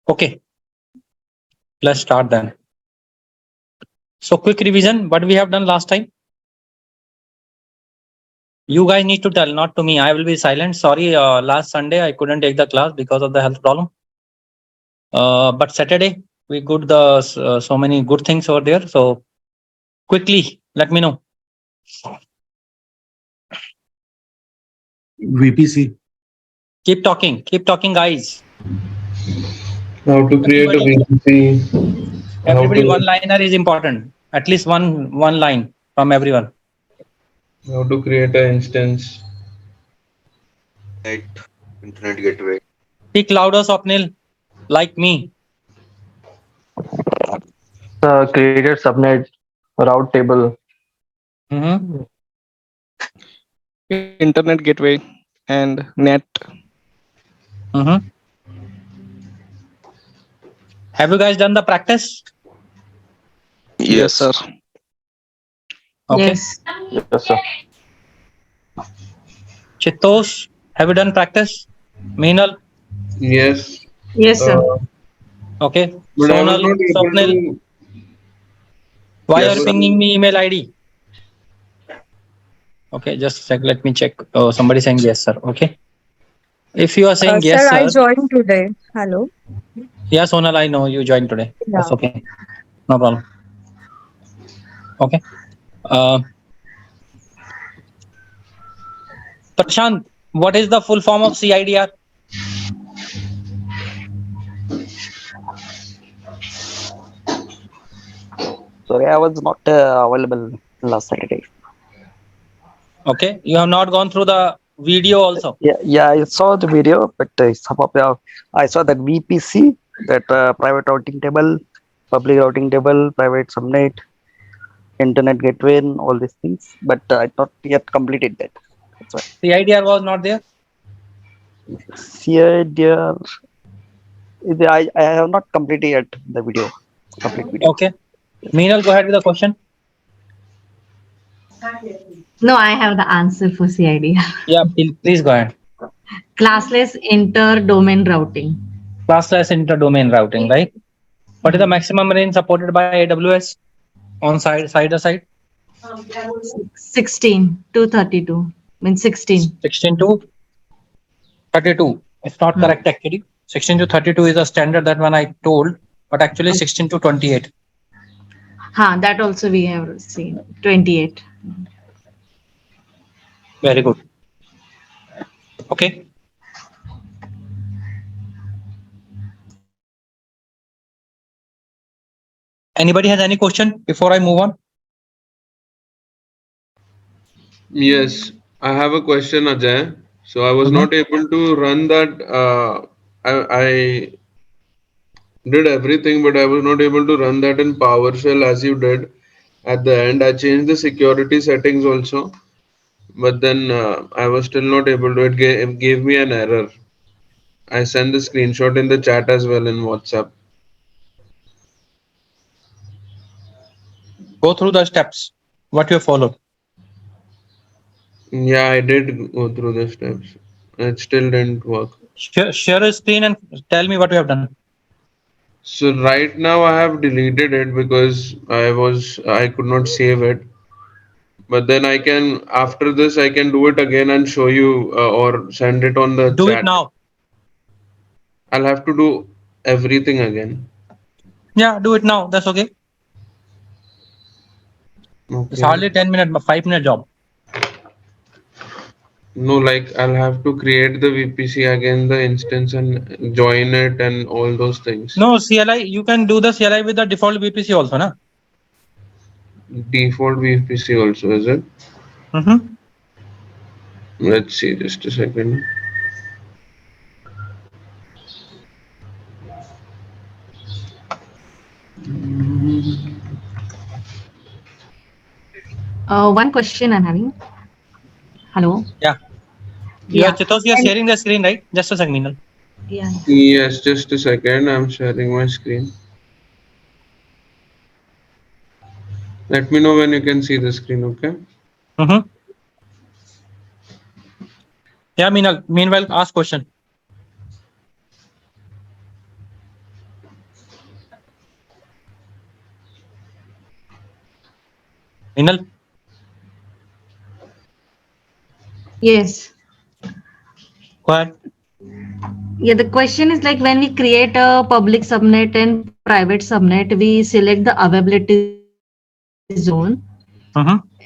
Okay, let's start then. So quick revision, what we have done last time. You guys need to tell, not to me. I will be silent. Sorry, last Sunday I couldn't take the class because of the health problem. But Saturday we got the so many good things over there. So quickly, let me know. VPC. Keep talking, guys. How to create a VPC. How Everybody, one to liner is important. At least one line from everyone. create an instance. Net internet gateway. Speak louder, Swapnil, like me. Created subnet route table. Mm-hmm. Internet gateway and net. Mm-hmm. Have you guys done the practice? Yes, sir. Okay. Yes. Yes, sir. Chitosh, have you done practice? Meenal, Yes. Yes, sir. okay. But I was Sonal, not able Swapnil, to. why Yes, are you sir. pinging me email ID? Okay, just a sec. Let me check. Oh, somebody saying yes, sir. Okay. If you are saying yes, Sir, I sir. joined today. Hello. Yeah, Sonal, I know you joined today. Yeah. That's okay. No problem. Okay. Uh, Prashant, what is the full form of CIDR? Sorry, I was not available last Saturday. Okay. You have not gone through the video also. Yeah, I saw the video, but some of I saw that VPC, that private routing table, public routing table, private subnet, internet gateway, and all these things. But I not yet completed that. That's why. CIDR was not there. CIDR, I have not completed yet the video, complete video. Okay. Meenal, go ahead with the question. No, I have the answer for CID. Yeah, please go ahead. Classless inter-domain routing. Classless inter-domain routing, right? What is the maximum range supported by AWS on side to side? 16 to 32. Means 16. 16 to 32. It's not correct actually. 16 to 32 is a standard that one I told, but actually 16 to 28. That also we have seen. 28. Very good. Okay. Anybody has any question before I move on? Yes, I have a question, Ajay. So I was Mhm. not able to run that. I did everything, but I was not able to run that in PowerShell as you did. At the end, I changed the security settings also, but then I was still not able to. It gave me an error. I sent the screenshot in the chat as well in WhatsApp. Go through the steps. What you followed. Yeah, I did go through the steps. It still didn't work. Share a screen and tell me what you have done. So right now I have deleted it because I could not save it. But then I can, after this, I can do it again and show you or send it on the Do it chat. now. I'll have to do everything again. Yeah, do it now. That's okay. It's Okay. hardly 10 minutes, but 5-minute job. No, like I'll have to create the VPC again, the instance, and join it and all those things. No, CLI, you can do the CLI with the default VPC also, na? Default VPC also, is it? Mm-hmm. Let's see, just a second. One question I'm having. Hello. Yeah. Yeah. Chitosh, you are And- sharing the screen, right? Just a second, Meenal. yeah. Yes, just a second. I'm sharing my screen. Let me know when you can see the screen, okay? Mm-hmm. Yeah, Meenal. Meanwhile, ask question. Minal? Yes. Go ahead. Yeah, the question is like when we create a public subnet and private subnet, we select the availability zone.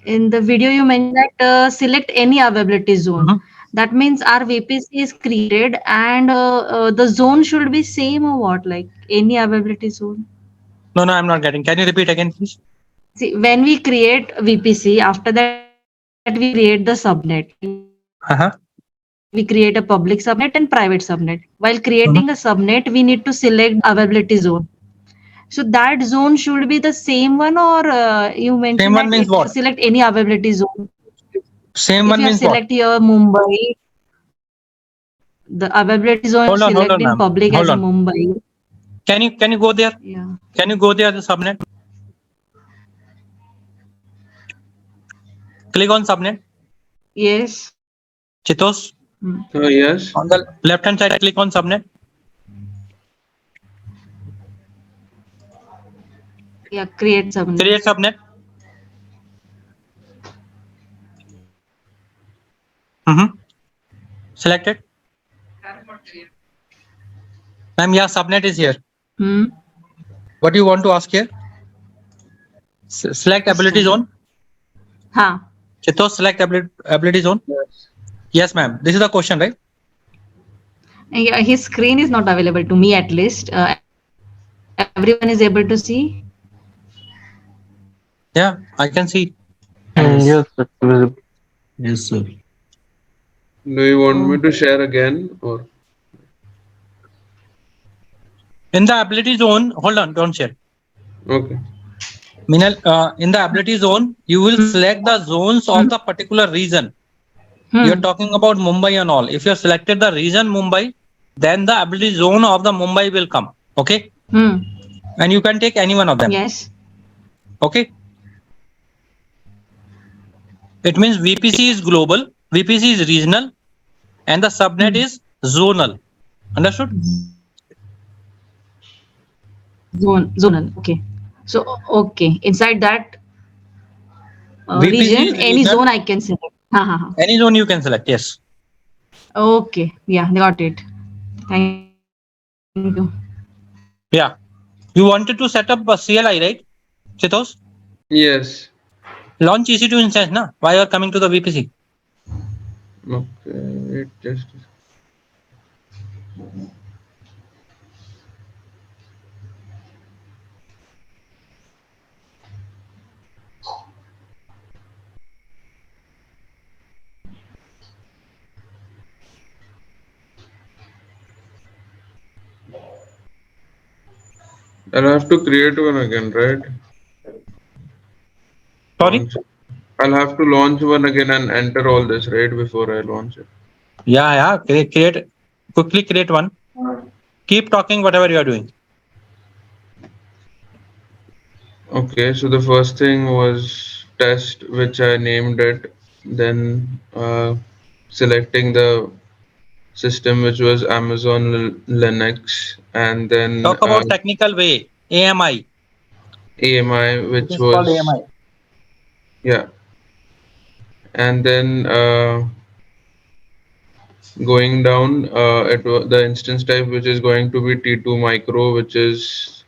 In the video, you mentioned that select any availability zone. That means our VPC is created and the zone should be same or what? Like any availability zone. No, I'm not getting. Can you repeat again, please? See, when we create VPC, after that we create the subnet. Like we create a public subnet and private subnet. While creating a subnet, we need to select the availability zone. So that zone should be the same one, or you mentioned that select any availability zone. What? If you have select here Same one means what? Mumbai, the availability zone you Hold on, select hold on, in ma'am. public as a Hold on. Mumbai. Can you go there? Yeah. Can you go there the subnet? Click on subnet. Yes. Chitos. Yes. On the left hand side, click on subnet. Yeah. Create subnet. Create subnet. Select it. Ma'am, yeah, subnet is here. Hmm. What do you want to ask here? Select Just a ability minute. zone. Ha. Chitos, select ability zone. Yes. Yes, ma'am. This is the question, right? Yeah, his screen is not available to me at least. Everyone is able to see. Yeah, I can see. Yes, it's visible. Yes, sir. Do you want me Oh. to share again or? In the ability zone, hold on, don't share. Okay. Minal, in the ability zone, you will select the zones of the particular region. You're talking about Mumbai and all. If you have selected the region Mumbai, then the ability zone of the Mumbai will come. Okay. And you can take any one of them. Yes. Okay. It means VPC is global, VPC is regional, and the subnet is zonal. Understood? Zonal. Okay. So okay, inside that VPC region, is any regional. zone I can select. Ha ha ha. Any zone you can select. Yes. Okay. Yeah, got it. Thank you. Yeah. You wanted to set up a CLI, right? Chitos? Yes. Launch EC2 instance, na? Why you are coming to the VPC? Okay. It just. I'll have to create one again, right? Sorry? Launch. I'll have to launch one again and enter all this, right, before I launch it. Yeah. Quickly create one. Keep talking whatever you are doing. Okay, so the first thing was test, which I named it, then selecting the system, which was Amazon Linux, and then Talk about technical way. AMI. AMI, It which is called was, AMI. yeah, and then going down the instance type, which is going to be T2 micro, which is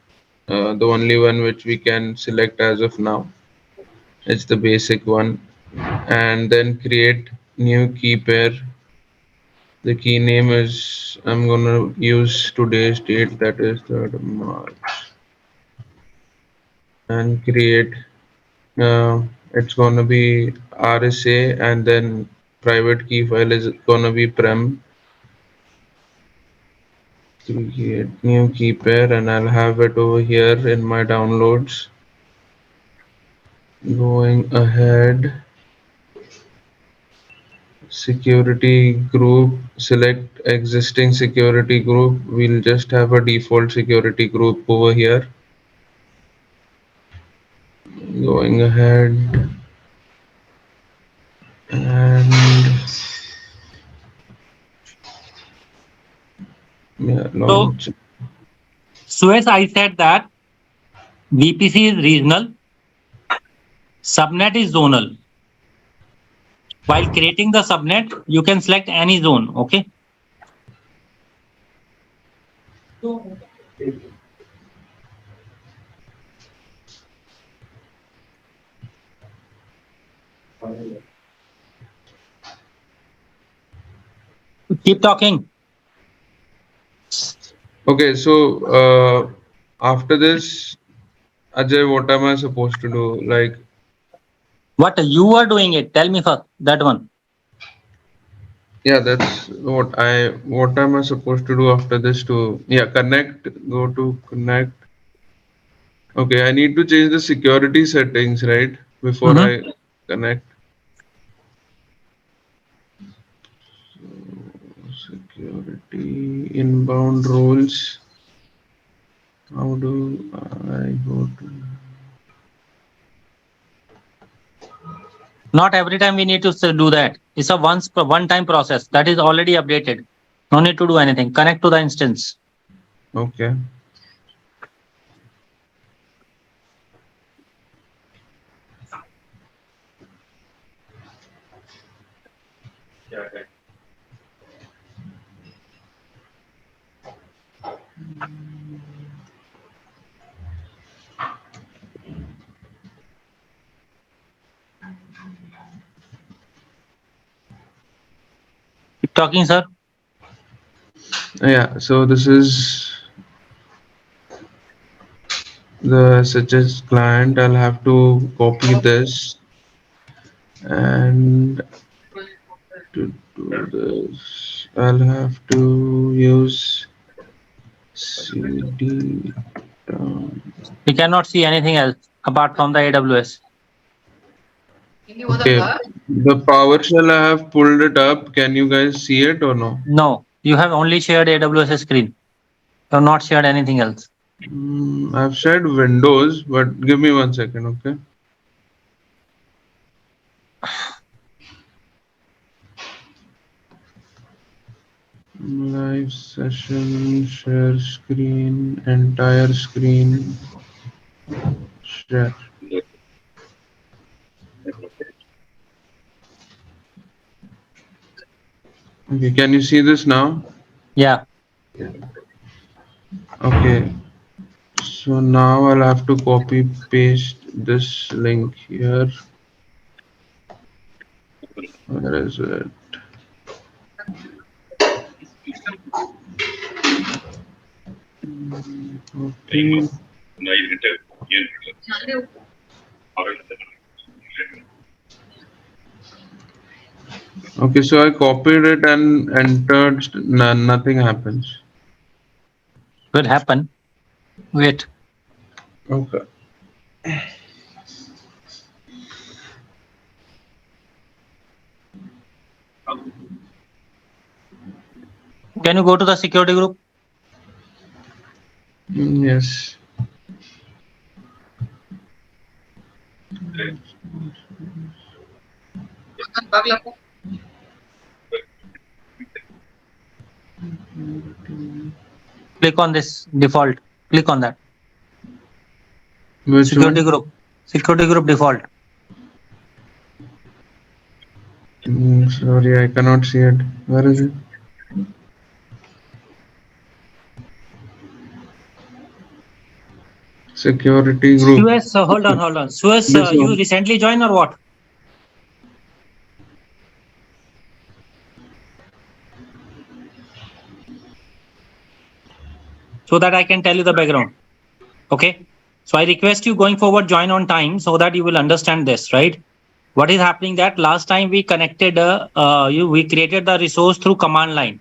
the only one which we can select as of now. It's the basic one. And then create new key pair. The key name is, I'm gonna use today's date, that is 3rd of March. And create, it's gonna be RSA, and then private key file is gonna be prem. Create new key pair, and I'll have it over here in my downloads. Going ahead, security group, select existing security group. We'll just have a default security group over here. Going ahead, and yeah, launch. So as I said that VPC is regional, Subnet is zonal. While creating the subnet, you can select any zone. Okay. Keep talking. Okay, so after this, Ajay, what am I supposed to do? Like, What you are doing it? Tell me first. That one. yeah, that's what am I supposed to do after this to, yeah, connect, go to connect. Okay, I need to change the security settings, right? Before I connect. Security inbound roles. How do I go to? Not every time we need to do that. It's a one-time process that is already updated. No need to do anything. Connect to the instance. Okay. Keep talking, sir. Yeah, so this is the SHS client. I'll have to copy this and to do this, I'll have to use cd down. We cannot see anything else apart from the AWS. Okay, the PowerShell I have pulled it up. Can you guys see it or no? No, you have only shared AWS screen. You have not shared anything else. I've shared Windows, but give me 1 second, okay? Live session, share screen, entire screen, share. Okay, can you see this now? Yeah. Okay, so now I'll have to copy paste this link here. Where is it? Okay. Okay, so I copied it and entered, nothing happens. Will happen. Wait. Okay. Can you go to the security group? Yes. Click on this default. Click on that. Which Security one? group. Security group default. Sorry, I cannot see it. Where is it? Security group. Suez, hold on. Suez, This you one. recently joined or what? So that I can tell you the background. Okay. So I request you going forward, join on time so that you will understand this, right? What is happening that last time we connected, we created the resource through command line.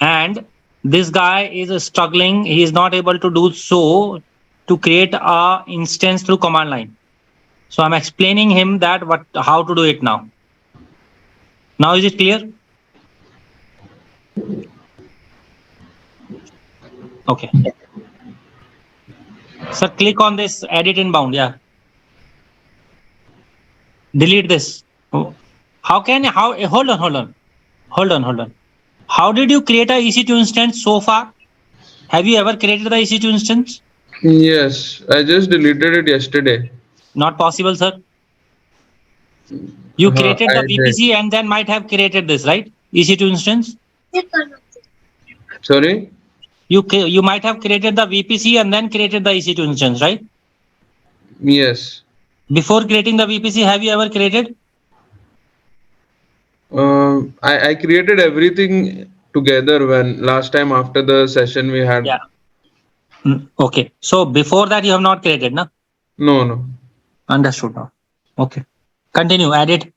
And this guy is struggling. He is not able to do so to create a instance through command line. So I'm explaining him that how to do it now. Now is it clear? Okay. So click on this edit inbound. Yeah. Delete this. Hold on. How did you create a EC2 instance so far? Have you ever created the EC2 instance? Yes, I just deleted it yesterday. Not possible, sir. You created the I did. VPC and then might have created this, right? EC2 instance. Sorry? You might have created the VPC and then created the EC2 instance, right? Yes. Before creating the VPC, have you ever created? I created everything together when last time after the session we had. Yeah. Okay. So before that, you have not created, no? No. Understood now. Okay. Continue. Add it.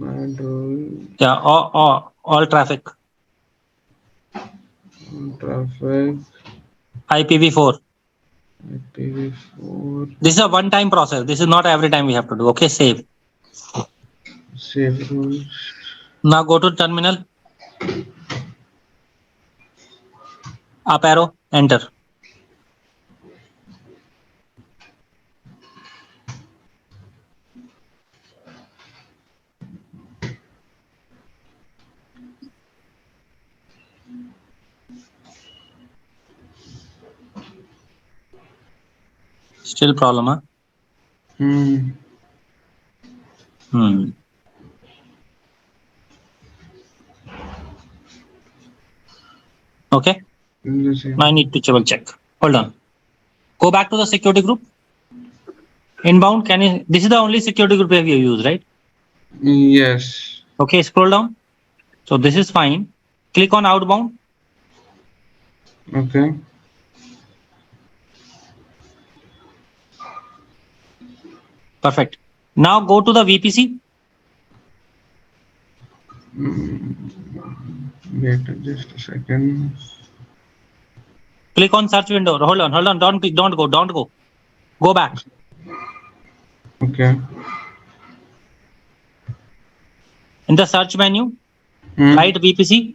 And, Yeah. All traffic. traffic. IPv4. IPv4. This is a one-time process. This is not every time we have to do. Okay. Save. Save rules. Now go to terminal. Up arrow. Enter. Still problem, huh? Okay. I need to double check. Hold on. Go back to the security group. Inbound. This is the only security group we have used, right? Yes. Okay. Scroll down. So this is fine. Click on outbound. Okay. Perfect. Now go to the VPC. Wait just a second. Click on search window. Hold on. Don't go. Go back. Okay. In the search menu, write VPC.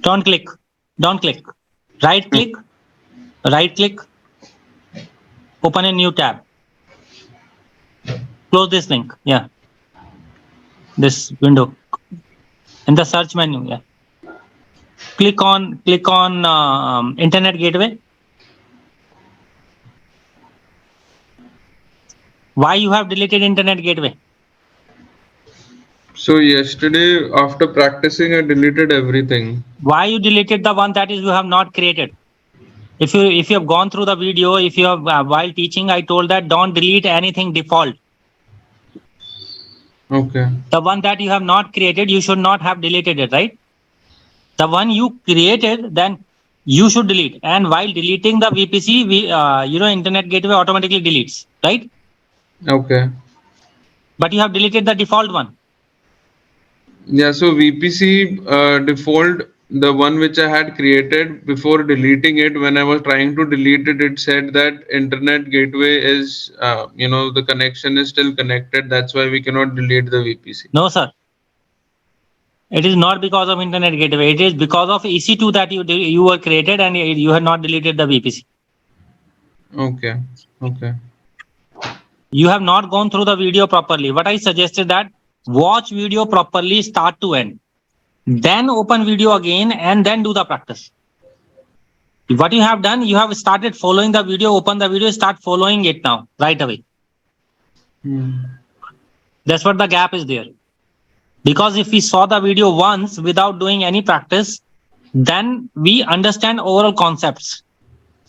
Don't click. Right click. Open a new tab. Close this link. Yeah. This window. In the search menu. Yeah. Click on Internet Gateway. Why you have deleted Internet Gateway? So yesterday after practicing I deleted everything. Why you deleted the one that is you have not created? If you have gone through the video, if you have while teaching, I told that don't delete anything default. Okay. The one that you have not created, you should not have deleted it, right? The one you created, then you should delete. And while deleting the VPC, Internet Gateway automatically deletes, right? Okay. But you have deleted the default one. Yeah, so VPC default, the one which I had created before deleting it, when I was trying to delete it, it said that Internet Gateway is, the connection is still connected. That's why we cannot delete the VPC. No, sir. It is not because of Internet Gateway. It is because of EC2 that you were created and you have not deleted the VPC. Okay. You have not gone through the video properly. What I suggested that watch video properly start to end. Then open video again and then do the practice. What you have done, you have started following the video, open the video, start following it now, right away. That's what the gap is there. Because if we saw the video once without doing any practice, then we understand overall concepts.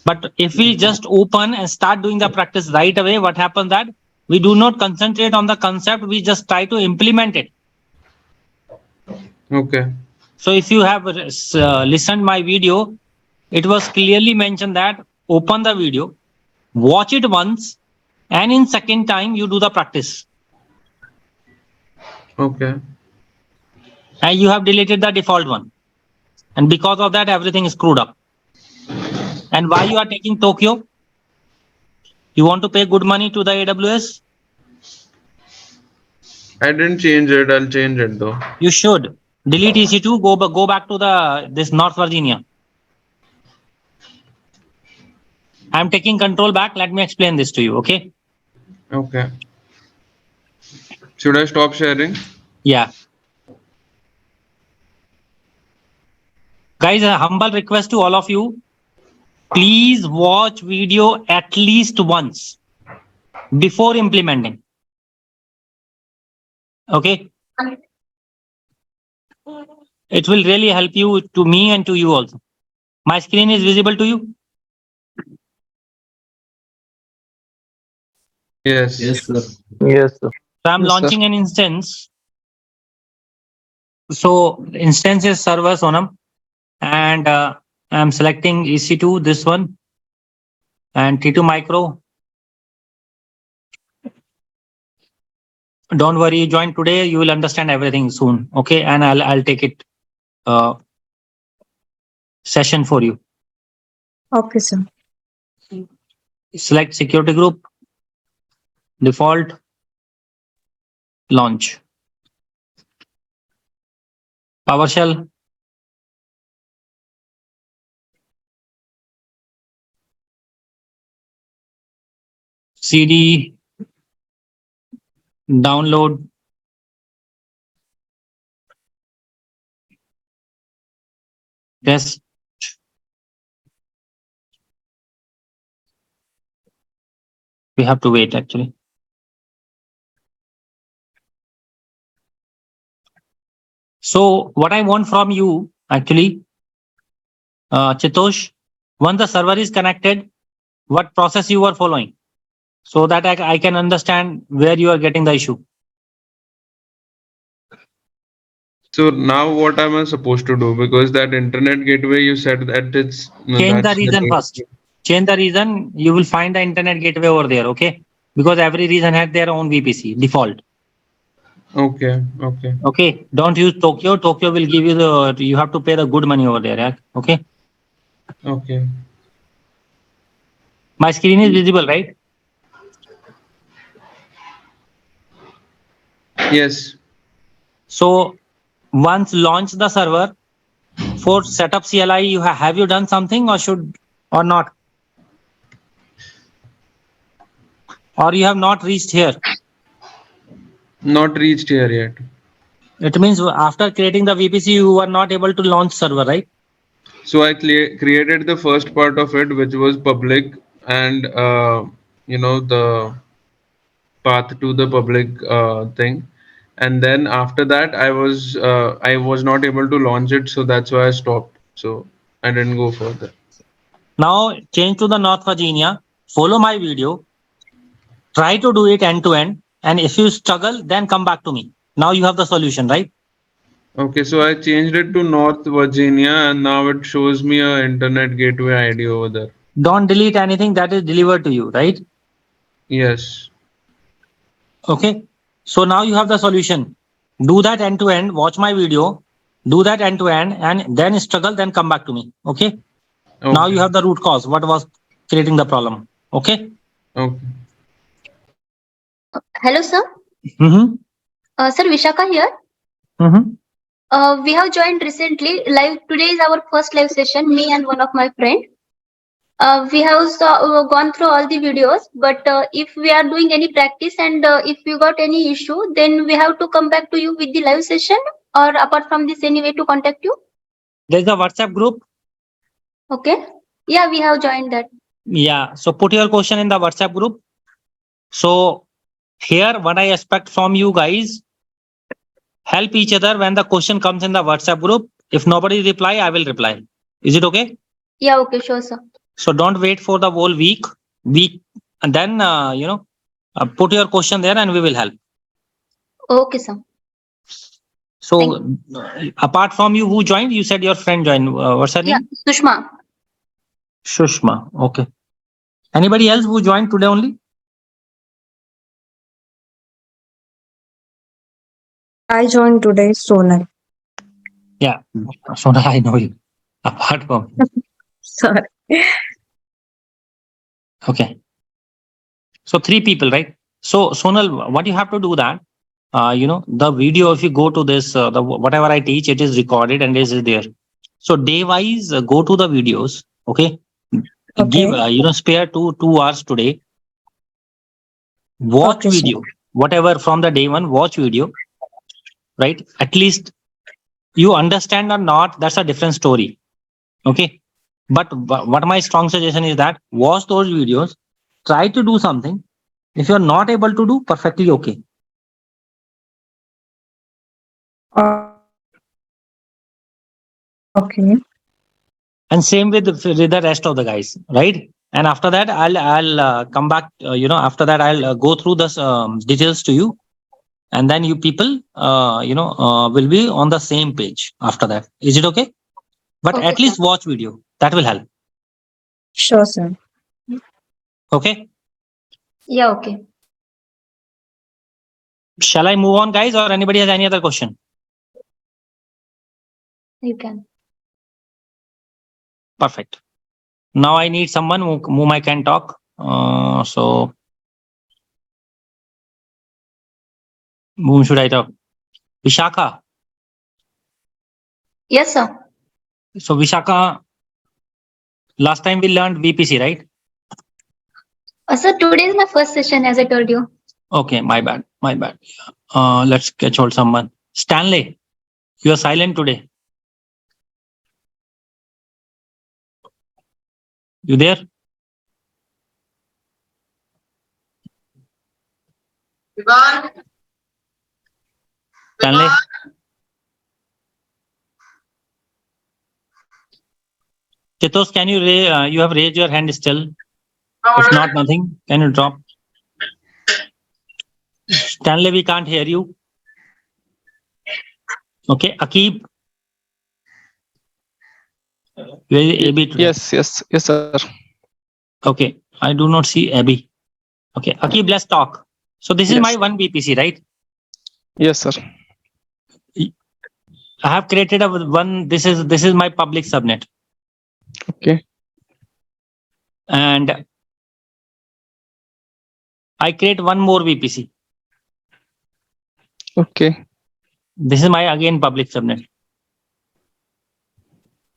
But if we just open and start doing the practice right away, what happens that we do not concentrate on the concept, we just try to implement it. Okay. So if you have listened my video, it was clearly mentioned that open the video, watch it once, and in second time you do the practice. Okay. And you have deleted the default one. And because of that, everything is screwed up. And why you are taking Tokyo? You want to pay good money to the AWS? I didn't change it. I'll change it though. You should. Delete EC2, go back to this North Virginia. I'm taking control back. Let me explain this to you, okay? Okay. Should I stop sharing? Yeah. Guys, a humble request to all of you. please watch video at least once before implementing. Okay. It will really help you, to me and to you also. My screen is visible to you? Yes. Yes, sir. Yes, sir. So I'm Yes, sir. launching an instance. So instance is server Sonam, and I'm selecting EC2, this one, and T2 micro. Don't worry, you join today, you will understand everything soon. Okay, and I'll take it session for you. Okay, sir. Select security group, default, launch. PowerShell. CD, download, test. We have to wait actually. So what I want from you actually, Chitosh, once the server is connected, what process you are following, so that I can understand where you are getting the issue. So now what am I supposed to do? Because that internet gateway you said that it's Change the that's reason first. Change the reason. You will find the internet gateway over there. Okay, because every region had their own VPC default. Okay. Okay. Okay, don't use Tokyo. Tokyo will give you the. You have to pay the good money over there. Yeah? Okay. Okay. My screen is visible, right? Yes. So once launch the server, for setup CLI, you have you done something or should or not? Or you have not reached here? Not reached here yet. It means after creating the VPC, you were not able to launch server, right? So I created the first part of it, which was public, and the path to the public thing. And then after that, I was not able to launch it, so that's why I stopped. So I didn't go further. Now change to the North Virginia. Follow my video. Try to do it end to end. And if you struggle, then come back to me. Now you have the solution, right? Okay, so I changed it to North Virginia, and now it shows me a internet gateway ID over there. Don't delete anything that is delivered to you, right? Yes. Okay. So now you have the solution. Do that end to end. Watch my video. Do that end to end, and then struggle. Then come back to me. Okay. Now you Okay. have the root cause. What was creating the problem? Okay. Okay. Hello, sir. Mm-hmm. Sir, Vishaka here. Mm-hmm. We have joined recently. Live today is our first live session. Me and one of my friend. We have gone through all the videos. But if we are doing any practice and if you got any issue, then we have to come back to you with the live session. Or apart from this, any way to contact you? There's a WhatsApp group. Okay. Yeah, we have joined that. Yeah. So put your question in the WhatsApp group. So here, what I expect from you guys, help each other when the question comes in the WhatsApp group. If nobody reply, I will reply. Is it okay? Yeah, okay, sure, sir. So don't wait for the whole week, and then put your question there, and we will help. Okay, sir. So apart from you, who joined? You said your friend joined. What's her Yeah, name? Sushma. Shushma. Okay. Anybody else who joined today only? I joined today, Sonal. Yeah. So I know you. Apart from Sorry. okay. So 3 people, right? So Sonal, what you have to do that, the video, if you go to this, whatever I teach, it is recorded and it is there. So day wise, go to the videos. Okay. Give, spare 2 hours today. Watch video, whatever from the day one, watch video, right? At least you understand or not, that's a different story. Okay. But what my strong suggestion is that watch those videos, try to do something. If you're not able to do, perfectly okay. Okay. And same with the rest of the guys, right? And after that, I'll come back. After that, I'll go through the details to you, and then you people, will be on the same page after that. Is it okay? But Okay, at least watch video. That will help. Sure, sir. Okay. Yeah, okay. Shall I move on, guys, or anybody has any other question? You can. Perfect. Now I need someone whom I can talk. So whom should I talk? Vishakha. Yes, sir. So Vishakha, last time we learned VPC, right? Sir, today is my first session, as I told you. Okay, my bad. Let's catch hold someone. Stanley, you are silent today. You there? Stanley? Chitos, can you you have raised your hand still? If not, nothing. Can you drop? Stanley, we can't hear you. Okay, Akib. Where is Abby today? Yes, sir. Okay, I do not see Abby. Okay, Akib, let's talk. So this is Yes. my one VPC, right? Yes, sir. I have created a one. This is my public subnet, Okay. and I create one more VPC. Okay. This is my again public subnet.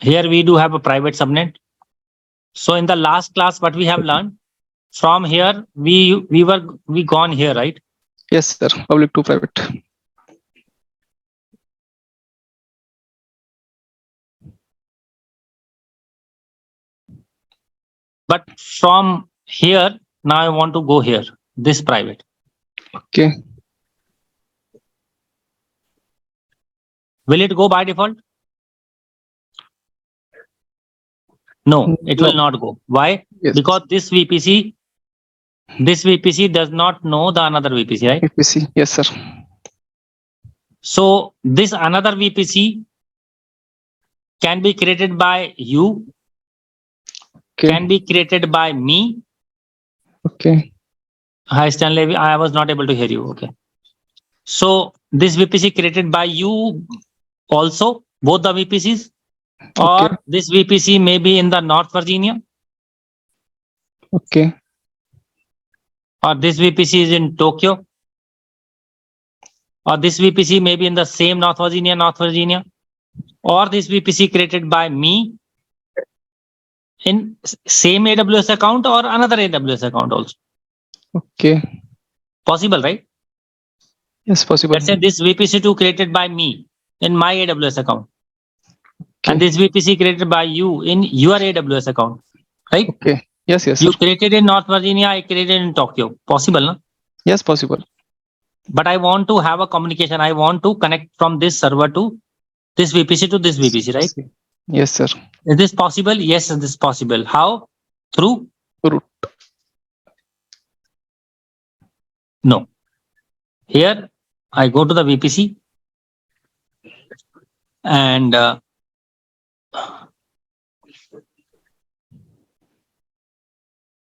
Here we do have a private subnet. So in the last class, what we have learned from here, we gone here, right? Yes, sir. Public to private. But from here, now I want to go here, this private. Okay. Will it go by default? No, it will not go. Why? Yes. Because this VPC does not know the another VPC, right? VPC. Yes, sir. So this another VPC can be created by you, Okay. can be created by me. Okay. Hi Stanley, I was not able to hear you. Okay. So this VPC created by you also, both the VPCs, or Okay. this VPC may be in the North Virginia, Okay. or this VPC is in Tokyo, or this VPC may be in the same North Virginia, or this VPC created by me in same AWS account or another AWS account also. Okay. Possible, right? Yes, possible. Let's say this VPC2 created by me in my AWS account, Okay. and this VPC created by you in your AWS account, right? Okay. Yes, sir. You created in North Virginia, I created in Tokyo. Possible, no? Yes, possible. But I want to have a communication. I want to connect from this server to this VPC to this VPC, right? Yes, sir. Is this possible? Yes, this is possible. How? Through? Root. No. Here, I go to the VPC and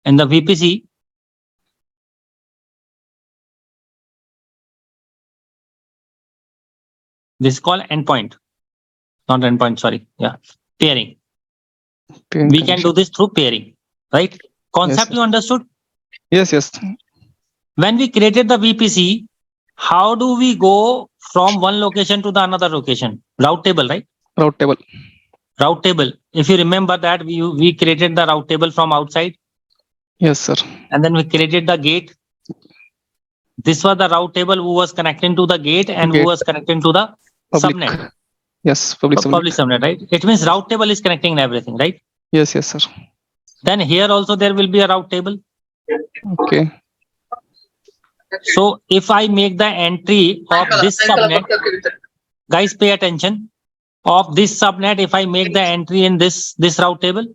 in the VPC, this is called endpoint. Not endpoint, sorry. Yeah. Pairing. Pairing We can connection. do this through pairing, right? Concept Yes, you understood? Yes, yes. When we created the VPC, how do we go from one location to the another location? Route table, right? Route table. Route table. If you remember that we created the route table from outside, Yes, sir. and then we created the gate. This was the route table who was connecting to the gate and who Gate. was connecting to the Public. subnet. Yes, public subnet. Public subnet, right? It means route table is connecting everything, right? Yes, yes, sir. Then here also there will be a route table. Okay. So if I make the entry of this subnet, guys pay attention, of this subnet, if I make the entry in this route table,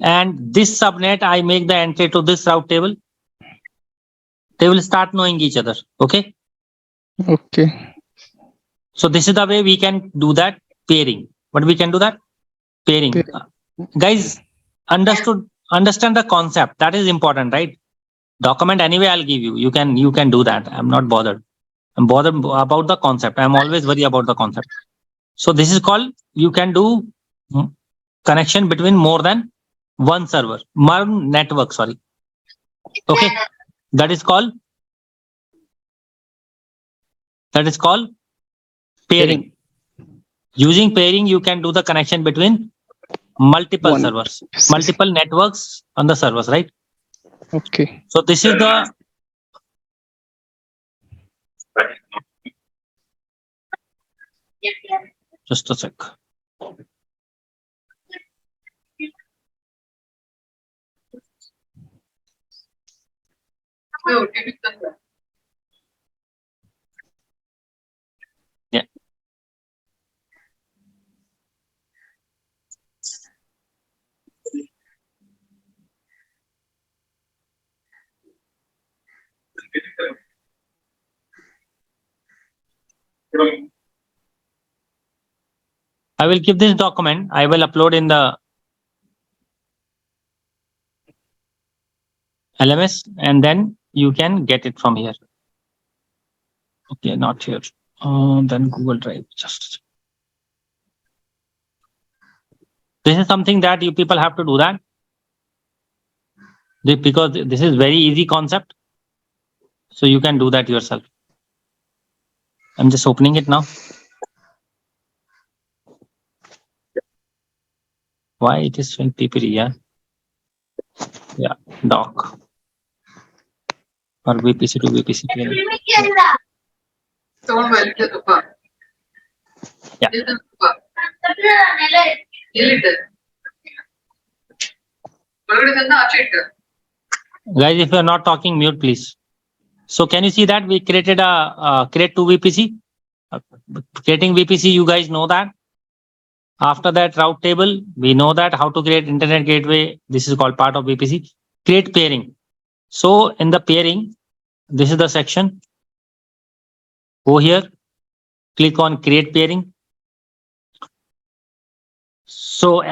and this subnet I make the entry to this route table, they will start knowing each other. Okay. Okay. So this is the way we can do that pairing. But we can do that pairing. Guys, understand the concept. That is important, right? Document anyway I'll give you. You can do that. I'm not bothered. I'm bothered about the concept. I'm always worried about the concept. So this is called, you can do connection between more than one server, one network, sorry. Okay. That is called pairing. Using pairing, you can do the connection between multiple servers, multiple networks on the servers, right? Okay. So this is the just a sec. Yeah. I will keep this document. I will upload in the LMS and then you can get it from here. Okay, not here. Then Google Drive. Just this is something that you people have to do that because this is very easy concept. So you can do that yourself. I'm just opening it now. Why it is showing PPT? Yeah, doc or VPC to VPC. Yeah. Guys, if you are not talking, mute please. So can you see that we created a create to VPC? Creating VPC, you guys know that. After that route table, we know that how to create internet gateway. This is called part of VPC. Create pairing. So in the pairing, this is the section. Go here, click on create pairing. So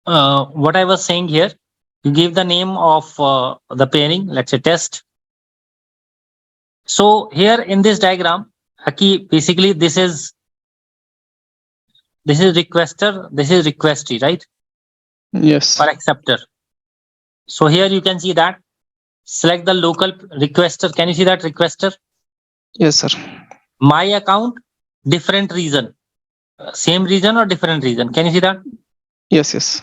what I was saying here, you give the name of the pairing, let's say test. So here in this diagram, basically this is requester, this is requestee, right? Yes. Or acceptor. So here you can see that. Select the local requester. Can you see that requester? Yes, sir. My account, different region. Same region or different region? Can you see that? Yes, yes.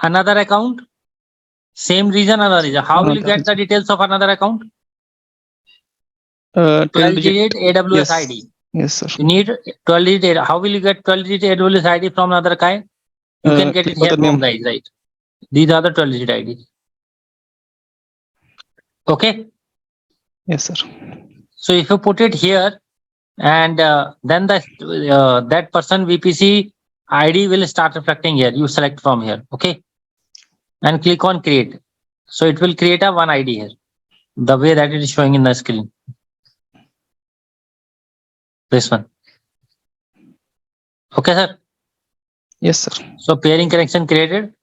Another account, same region, another region. How will you get the details of another account? 12-digit AWS yes. ID. Yes, sir. You need 12-digit. How will you get 12-digit AWS ID from another guy? You can get it here from guys, right? These are the 12-digit IDs. Okay. Yes, sir. So if you put it here, and then that person VPC ID will start reflecting here. You select from here, okay, and click on create. So it will create a one ID here, the way that it is showing in the screen. This one. Okay, sir. Yes, sir. So pairing connection created.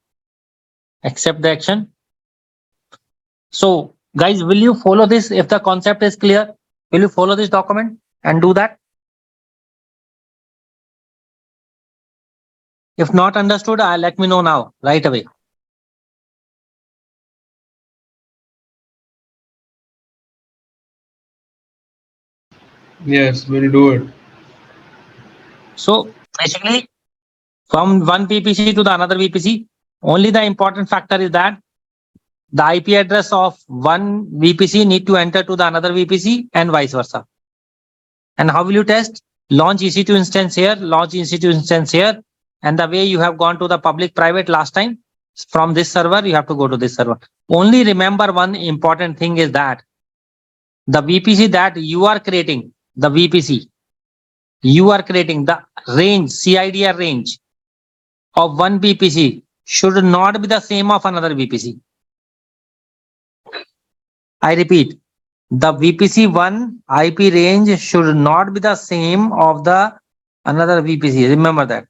Accept the action. So guys, will you follow this? If the concept is clear, will you follow this document and do that? If not understood, let me know now, right away. Yes, we'll do it. So basically, from one VPC to the another VPC, only the important factor is that the IP address of one VPC need to enter to the another VPC and vice versa. And how will you test? Launch EC2 instance here, launch EC2 instance here, and the way you have gone to the public private last time, from this server, you have to go to this server. Only remember one important thing is that the VPC that you are creating, the VPC, you are creating the range, CIDR range of one VPC should not be the same of another VPC. I repeat, the VPC1 IP range should not be the same of the another VPC. Remember that.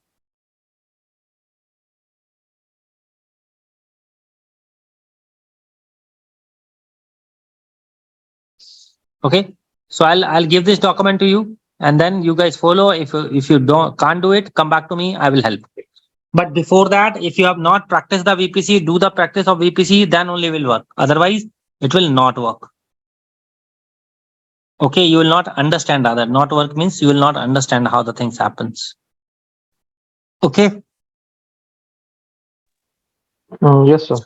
Okay. So I'll give this document to you, and then you guys follow. If you can't do it, come back to me. I will help. But before that, if you have not practiced the VPC, do the practice of VPC, then only will work. Otherwise, it will not work. Okay, you will not understand other. Not work means you will not understand how the things happens. Okay. Yes, sir.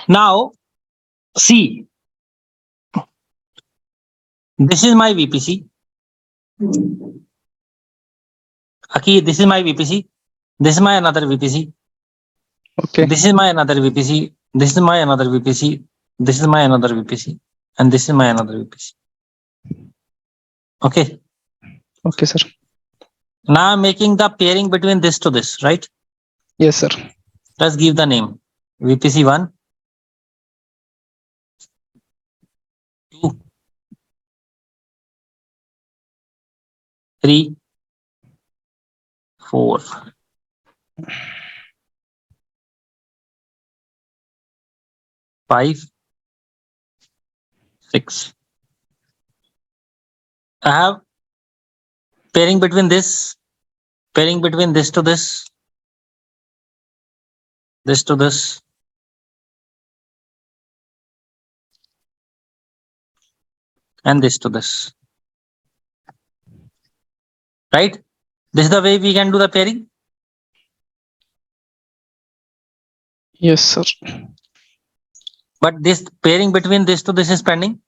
Now, see, this is my VPC. Okay, this is my VPC. This is my another VPC. Okay. This is my another VPC. This is my another VPC. This is my another VPC. And this is my another VPC. Okay. Okay, sir. Now I'm making the pairing between this to this, right? Yes, sir. Let's give the name. VPC1, 2, 3, 4. 5, 6. I have pairing between this to this to this, and this to this. Right? This is the way we can do the pairing. Yes, sir. But this pairing between this to this is pending.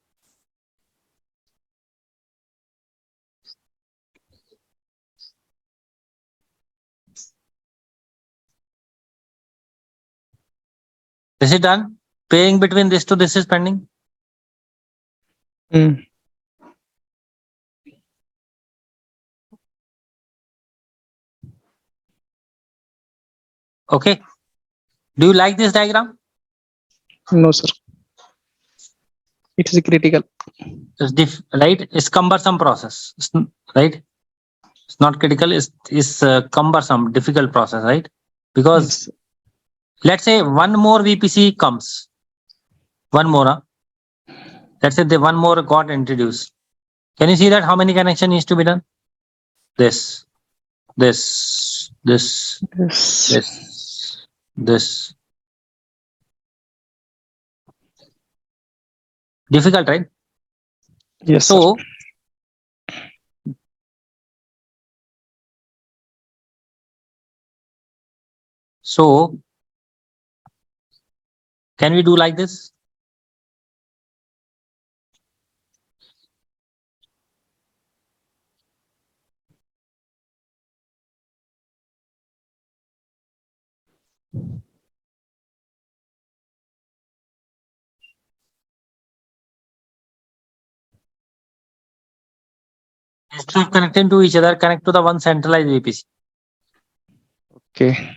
Is it done? Pairing between this to this is pending. Mm. Okay. Do you like this diagram? No, sir. It is critical. It's right? It's cumbersome process. Right? It's not critical. It's cumbersome, difficult process, right? Because Yes. let's say one more VPC comes. One more. Huh? Let's say the one more got introduced. Can you see that how many connection needs to be done? This, this, this, Yes. this, this. Difficult, right? Yes, So, so can we do like this? Instead of connecting to each other, connect to the one centralized VPC. Okay.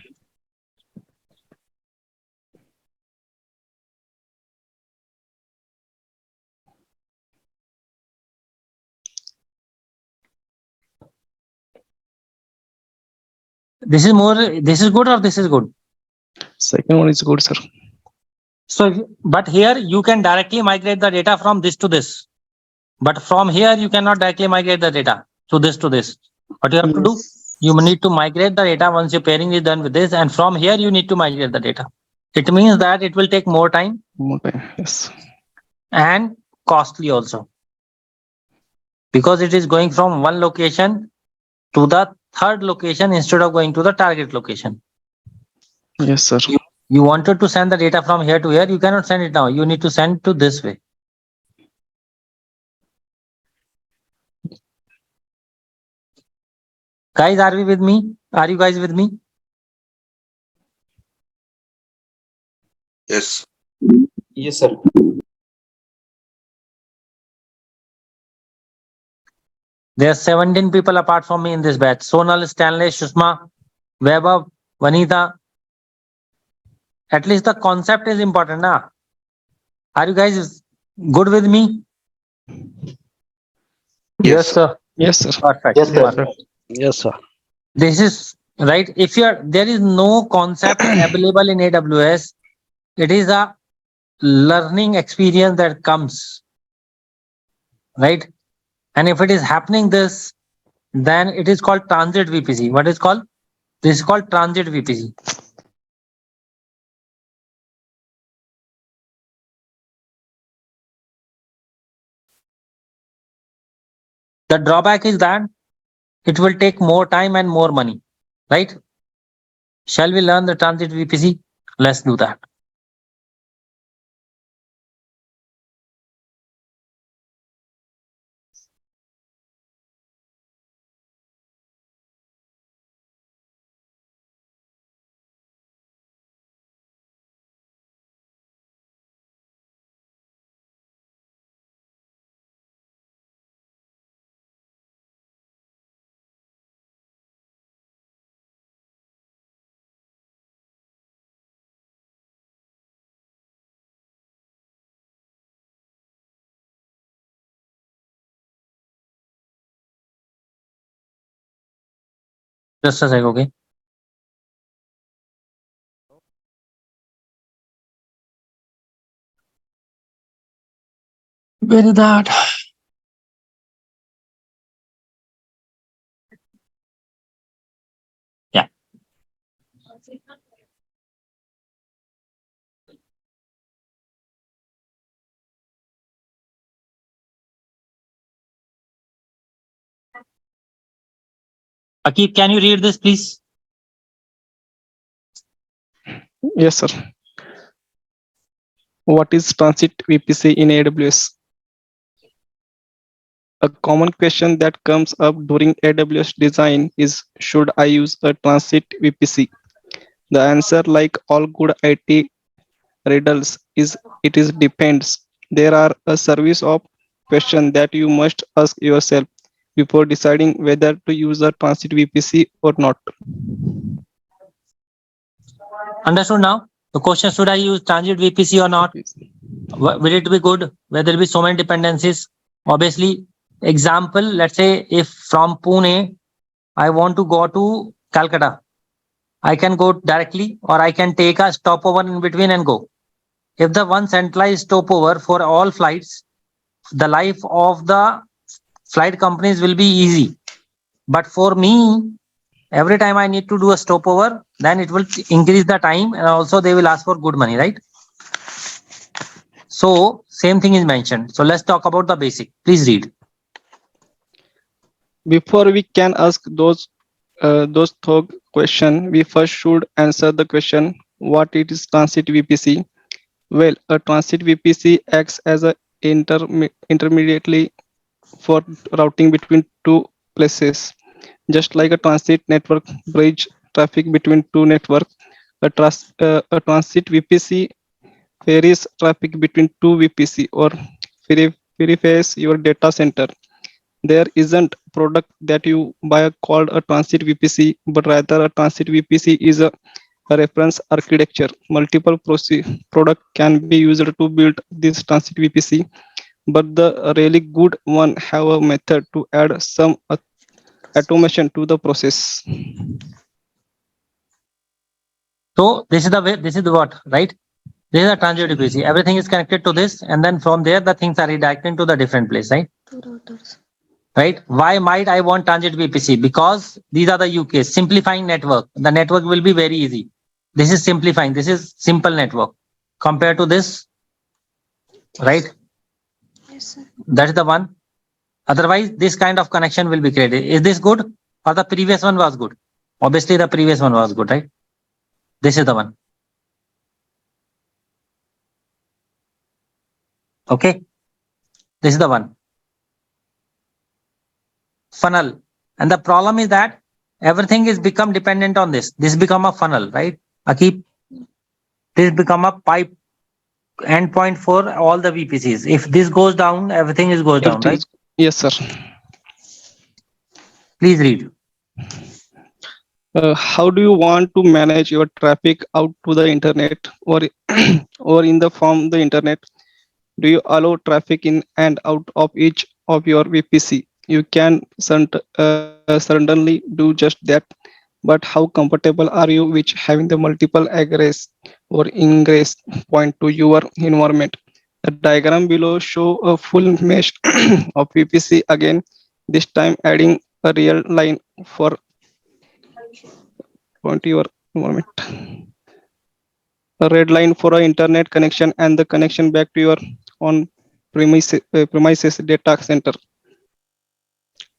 This is more. This is good or this is good? Second one is good, sir. So, but here you can directly migrate the data from this to this. But from here you cannot directly migrate the data to this to this. What you have to do? You need to migrate the data once your pairing is done with this, and from here you need to migrate the data. It means that it will take more time More time. Yes. and costly also, because it is going from one location to the third location instead of going to the target location. Yes, sir. You wanted to send the data from here to here, you cannot send it now. You need to send to this way. Guys, are we with me? Are you guys with me? Yes. Yes, sir. There are 17 people apart from me in this batch. Sonal, Stanley, Shushma, Vaibhav, Vanita. At least the concept is important, na? Are you guys good with me? Yes, sir. Yes, sir. Perfect. Yes, sir. Perfect. Yes, sir. This is right. If there is no concept available in AWS, it is a learning experience that comes, right? And if it is happening this, then it is called transit VPC. What is called? This is called transit VPC. The drawback is that it will take more time and more money, right? Shall we learn the transit VPC? Let's do that. Just a sec, okay? Where is that? Yeah. Akib, can you read this, please? Yes, sir. What is transit VPC in AWS? A common question that comes up during AWS design is, should I use a transit VPC? The answer, like all good IT riddles, is it is depends. There are a series of questions that you must ask yourself before deciding whether to use a transit VPC or not. Understood now? The question, should I use transit VPC or not? Will it be good? Where there will be so many dependencies? Obviously, example, let's say if from Pune, I want to go to Calcutta, I can go directly or I can take a stopover in between and go. If the one centralized stopover for all flights, the life of the flight companies will be easy. But for me, every time I need to do a stopover, then it will increase the time and also they will ask for good money, right? So same thing is mentioned. So let's talk about the basic. Please read. Before we can ask those thought question, we first should answer the question, what it is transit VPC? Well, a transit VPC acts as a intermediately for routing between two places. Just like a transit network bridge traffic between two networks, a transit VPC ferries traffic between two VPC or verifies your data center. There isn't product that you buy called a transit VPC, but rather a transit VPC is a reference architecture. Multiple product can be used to build this transit VPC, but the really good one have a method to add some automation to the process. So this is the way, this is the what, right? This is a transit VPC. Everything is connected to this, and then from there the things are redirected to the different place, right? Right? Why might I want transit VPC? Because these are the use case. Simplifying network. The network will be very easy. This is simplifying. This is simple network compared to this, right? Yes, sir. That is the one. Otherwise, this kind of connection will be created. Is this good or the previous one was good? Obviously, the previous one was good, right? This is the one. Okay. This is the one. Funnel. And the problem is that everything is become dependent on this. This become a funnel, right? Akib, this become a pipe endpoint for all the VPCs. If this goes down, everything is goes down, Everything right? is, yes, sir. Please read. How do you want to manage your traffic out to the internet or or in the from the internet? Do you allow traffic in and out of each of your VPC? You can certainly do just that, but how comfortable are you with having the multiple egress or ingress point to your environment? The diagram below show a full mesh of VPC again, this time adding a real line for point to your environment. A red line for an internet connection and the connection back to your on premises data center.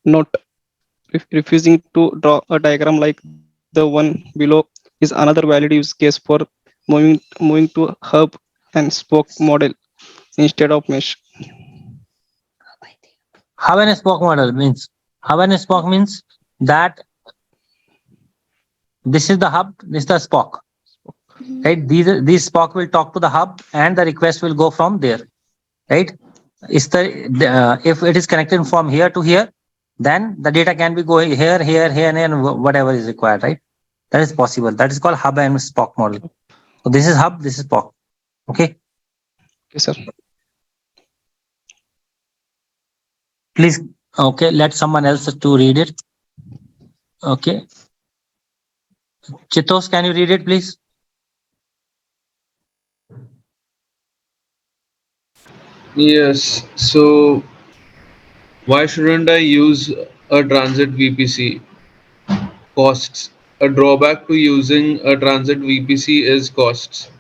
Note, refusing to draw a diagram like the one below is another valid use case for moving to hub and spoke model instead of mesh. Hub and spoke model means that this is the hub, this is the spoke. Right? These spoke will talk to the hub and the request will go from there. Right? If it is connected from here to here, then the data can be going here, and whatever is required, right? That is possible. That is called hub and spoke model. So this is hub, this is spoke. Okay. Okay, sir. Please, okay, let someone else to read it. Okay. Chitos, can you read it, please? Yes. So why shouldn't I use a transit VPC? Costs. A drawback to using a transit VPC is costs.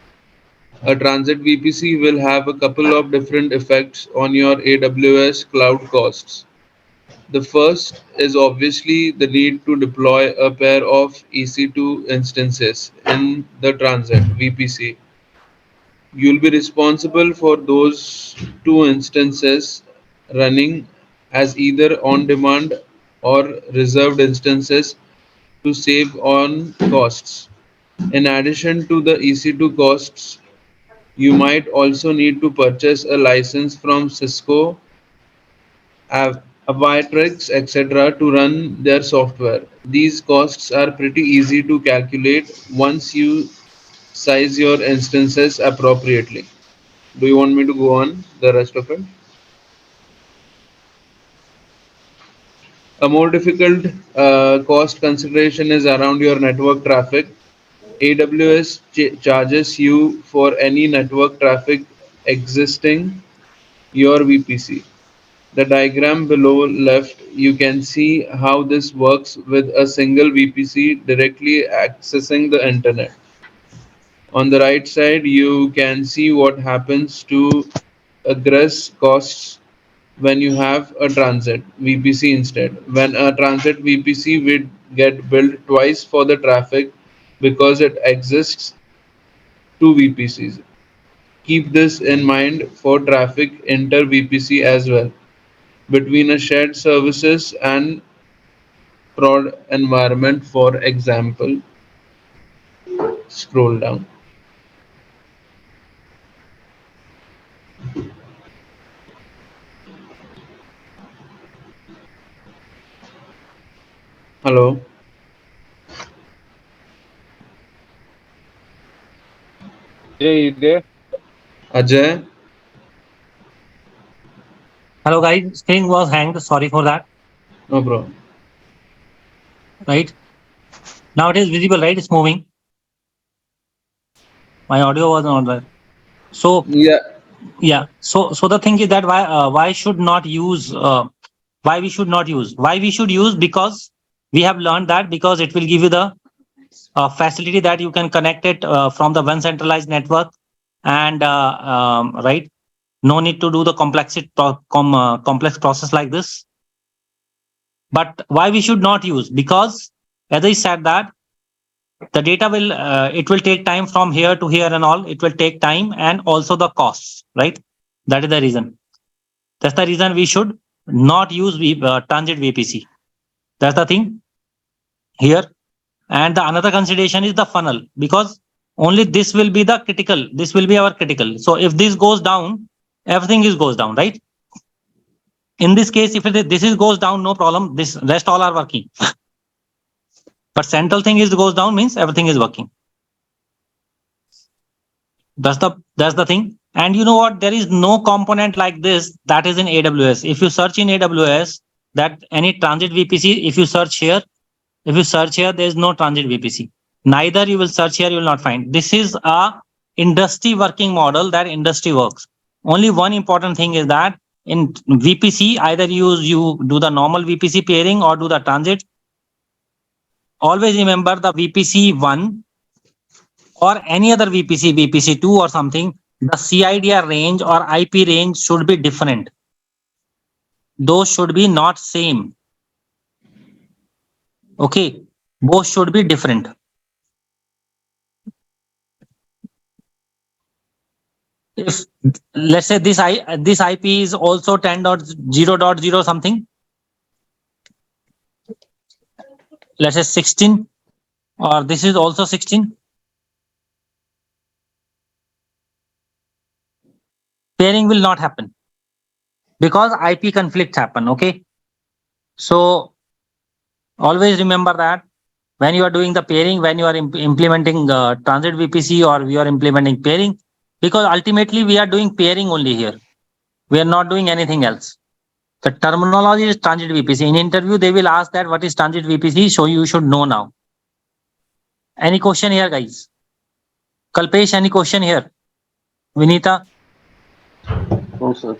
A transit VPC will have a couple of different effects on your AWS cloud costs. The first is obviously the need to deploy a pair of EC2 instances in the transit VPC. You'll be responsible for those two instances running as either on demand or reserved instances to save on costs. In addition to the EC2 costs, you might also need to purchase a license from Cisco, Aviatrix, etc. to run their software. These costs are pretty easy to calculate once you size your instances appropriately. Do you want me to go on the rest of it? A more difficult cost consideration is around your network traffic. AWS charges you for any network traffic existing your VPC. The diagram below left, you can see how this works with a single VPC directly accessing the internet. On the right side, you can see what happens to egress costs when you have a transit VPC instead. When a transit VPC would get billed twice for the traffic because it exists two VPCs. Keep this in mind for traffic inter VPC as well between a shared services and prod environment. For example, scroll down. Hello, Jay, you there? Ajay. Hello, guys. Screen was hanged. Sorry for that. No problem. Right. Now it is visible, right? It's moving. My audio was not there. So Yeah. So the thing is that why should not use why we should not use because we have learned that because it will give you the facility that you can connect it from the one centralized network and right, no need to do the complex process like this. But why we should not use? Because as I said that the data will it will take time from here to here and all. It will take time and also the costs, right? That is the reason. That's the reason we should not use transit VPC. That's the thing here. And the another consideration is the funnel, because only this will be the critical. This will be our critical. So if this goes down, everything goes down, right? In this case, if this goes down, no problem. This rest all are working. But central thing goes down means everything is working. That's the thing. And you know what? There is no component like this that is in AWS. If you search in AWS that any transit VPC, if you search here, there is no transit VPC. Neither you will search here, you will not find. This is a industry working model that industry works. Only one important thing is that in VPC, either you do the normal VPC pairing or do the transit. Always remember the VPC 1 or any other VPC, VPC 2 or something, the CIDR range or IP range should be different. Those should be not same. Okay, both should be different. If let's say this IP is also 10.0.0 something, let's say 16, or this is also 16, pairing will not happen because IP conflicts happen. Okay, so always remember that when you are doing the pairing, when you are implementing transit VPC or we are implementing pairing, because ultimately we are doing pairing only here. We are not doing anything else. The terminology is transit VPC. In interview, they will ask that what is transit VPC, so you should know now. Any question here, guys? Kalpesh, any question here? Vinita? No, sir.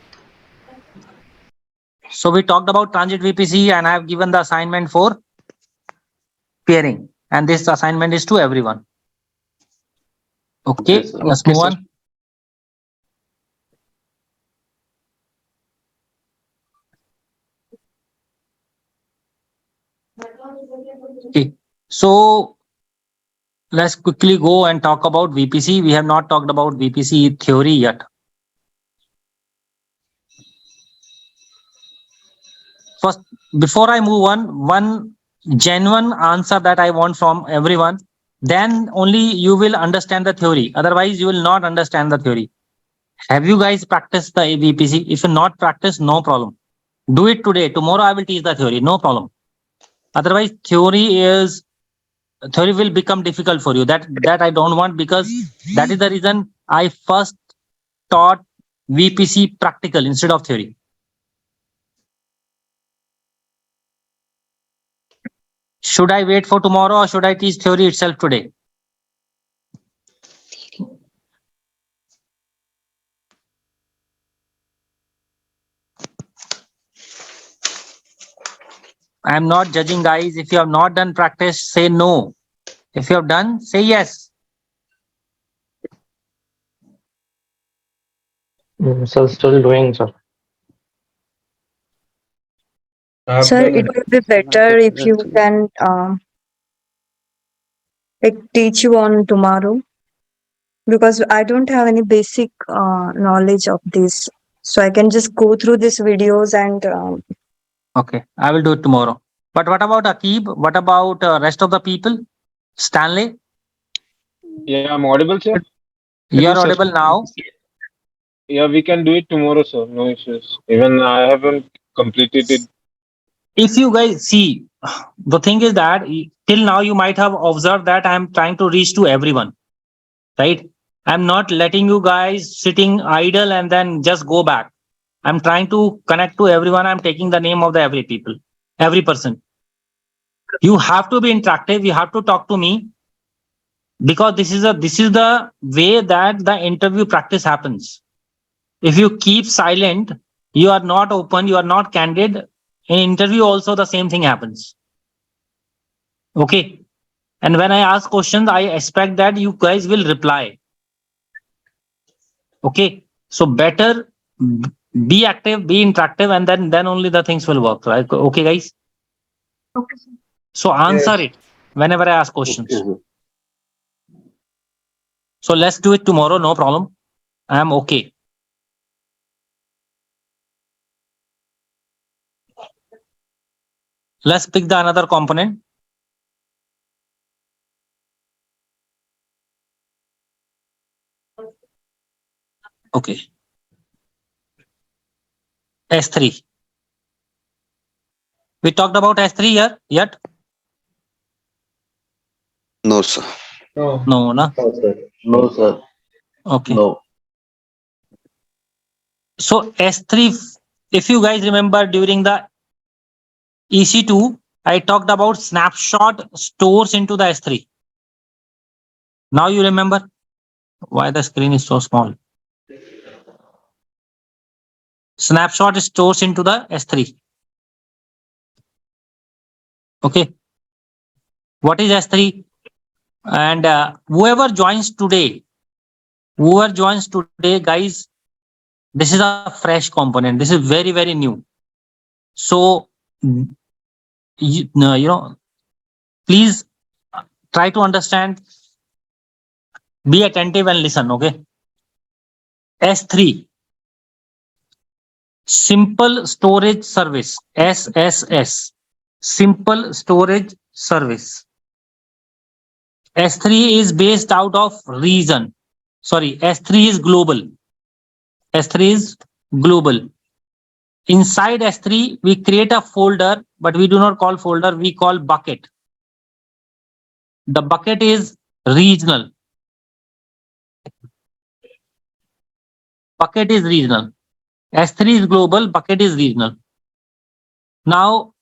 So we talked about transit VPC and I have given the assignment for pairing. And this assignment is to everyone. Okay, Yes, sir. let's Okay, move sir. on. Okay, so let's quickly go and talk about VPC. We have not talked about VPC theory yet. First, before I move on, one genuine answer that I want from everyone, then only you will understand the theory. Otherwise, you will not understand the theory. Have you guys practiced the VPC? If you not practice, no problem. Do it today. Tomorrow I will teach the theory. No problem. Otherwise, theory will become difficult for you. That I don't want, because that is the reason I first taught VPC practical instead of theory. Should I wait for tomorrow or should I teach theory itself today? I am not judging, guys. If you have not done practice, say no. If you have done, say yes. Sir, still doing, sir. I've Sir, done it it. would be better if you can teach you on tomorrow, because I don't have any basic knowledge of this. So I can just go through these videos and Okay, I will do it tomorrow. But what about Akib? What about rest of the people? Stanley, Yeah, I'm audible, sir. you are Sir. audible now. Yeah, we can do it tomorrow, sir. No issues. Even I haven't completed it. If you guys see, the thing is that till now you might have observed that I am trying to reach to everyone, right? I'm not letting you guys sitting idle and then just go back. I'm trying to connect to everyone. I'm taking the name of the every people, every person. You have to be interactive. You have to talk to me, because this is the way that the interview practice happens. If you keep silent, you are not open, you are not candid. In interview also the same thing happens. Okay, and when I ask questions, I expect that you guys will reply. Okay, so better be active, be interactive, and then only the things will work, right? Okay, guys. Okay. So answer Yes. it whenever I ask Okay, questions. sir. So let's do it tomorrow, no problem. I am okay. Let's pick the another component. Okay. S3. We talked about S3 here yet? No, sir. No. No, na? No, sir. No, sir. Okay. No. So S3, if you guys remember during the EC2, I talked about snapshot stores into the S3. Now you remember why the screen is so small. Snapshot stores into the S3. Okay. What is S3? And whoever joins today, guys, this is a fresh component. This is very, very new. So, please try to understand, be attentive and listen. Okay. S3, Simple Storage Service, SSS, Simple Storage Service. S3 is based out of region. Sorry, S3 is global. S3 is global. Inside S3, we create a folder, but we do not call folder, we call bucket. The bucket is regional. Bucket is regional. S3 is global, bucket is regional. Now,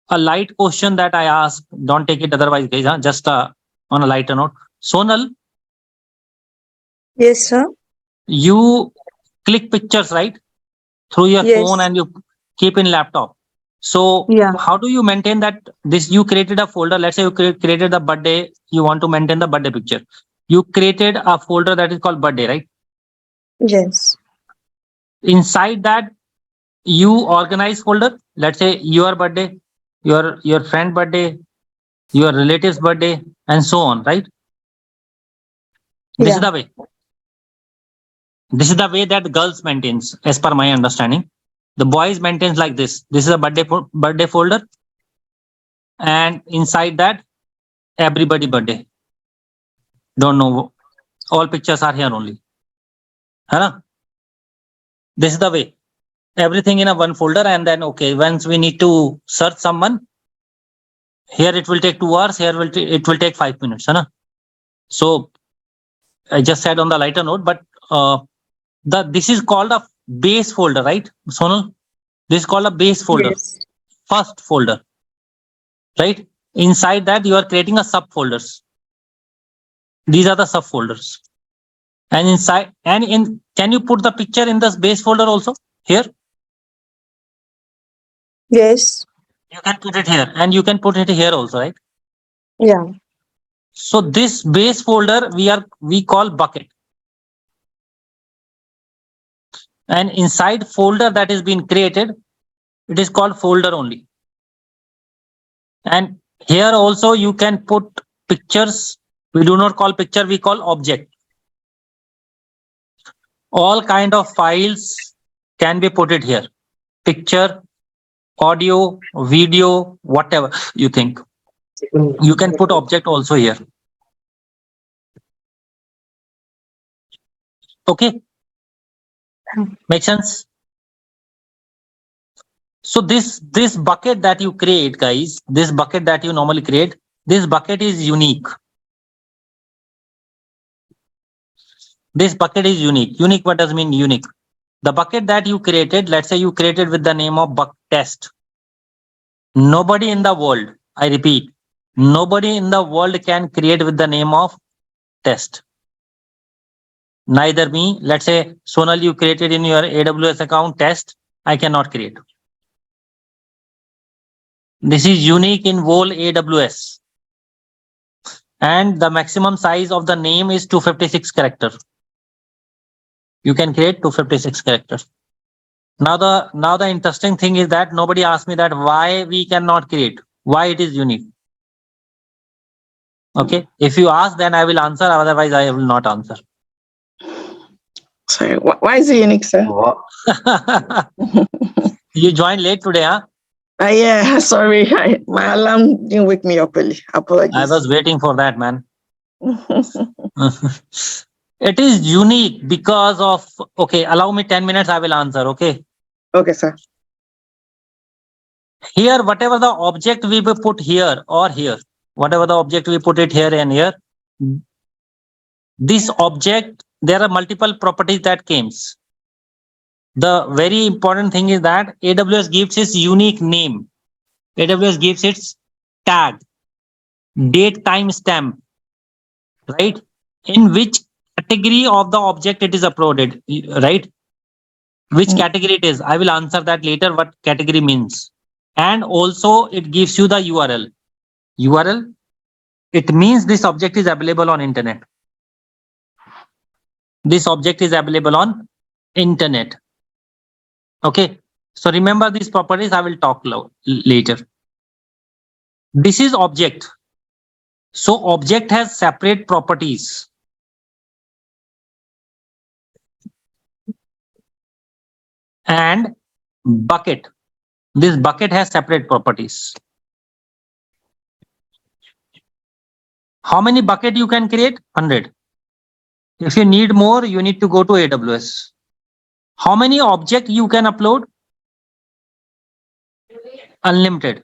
a light question that I ask, don't take it otherwise, guys, huh? Just on a lighter note. Sonal, Yes, sir. you click pictures, right? Through your Yes. phone and you keep in laptop. So Yeah. how do you maintain that? This you created a folder. Let's say you created the birthday. You want to maintain the birthday picture. You created a folder that is called birthday, right? Yes. Inside that, you organize folder. Let's say your birthday, your friend birthday, your relative's birthday, and so on, right? This Yeah. is the way. This is the way that girls maintains, as per my understanding. The boys maintains like this. This is a birthday folder, and inside that, everybody birthday. Don't know. All pictures are here only. Huh? This is the way. Everything in a one folder, and then okay, once we need to search someone, here it will take 2 hours. Here it will take 5 minutes. Huh? So I just said on the lighter note, but this is called a base folder, right, Sonal? This is called a base folder. Yes. First folder, right? Inside that, you are creating a subfolders. These are the subfolders. And inside, can you put the picture in this base folder also here? Yes. You can put it here, and you can put it here also, right? Yeah. So this base folder we call bucket. And inside folder that is being created, it is called folder only. And here also you can put pictures. We do not call picture, we call object. All kind of files can be put it here. Picture, audio, video, whatever you think. You can put object also here. Okay. Make sense? So this bucket that you create, guys, this bucket that you normally create, this bucket is unique. This bucket is unique. Unique, what does mean unique? The bucket that you created, let's say you created with the name of buck test. Nobody in the world, I repeat, nobody in the world can create with the name of test. Neither me. Let's say Sonal, you created in your AWS account test. I cannot create. This is unique in whole AWS. And the maximum size of the name is 256 characters. You can create 256 characters. Now the interesting thing is that nobody asked me that why we cannot create, why it is unique. Okay, if you ask, then I will answer. Otherwise, I will not answer. Sorry, why is it unique, sir? You joined late today, huh? Yeah, sorry. My alarm didn't wake me up early. Apologies. I was waiting for that, man. It is unique because of, okay, allow me 10 minutes, I will answer, okay? Okay, sir. Here, whatever the object we will put here or here, whatever the object we put it here and here, this object, there are multiple properties that comes. The very important thing is that AWS gives its unique name. AWS gives its tag, date timestamp, right? In which category of the object it is uploaded, right? Which category it is, I will answer that later, what category means. And also it gives you the URL. URL, it means this object is available on internet. This object is available on internet. Okay, so remember these properties, I will talk later. This is object. So object has separate properties. And bucket, this bucket has separate properties. How many bucket you can create? 100. If you need more, you need to go to AWS. How many object you can upload? Unlimited.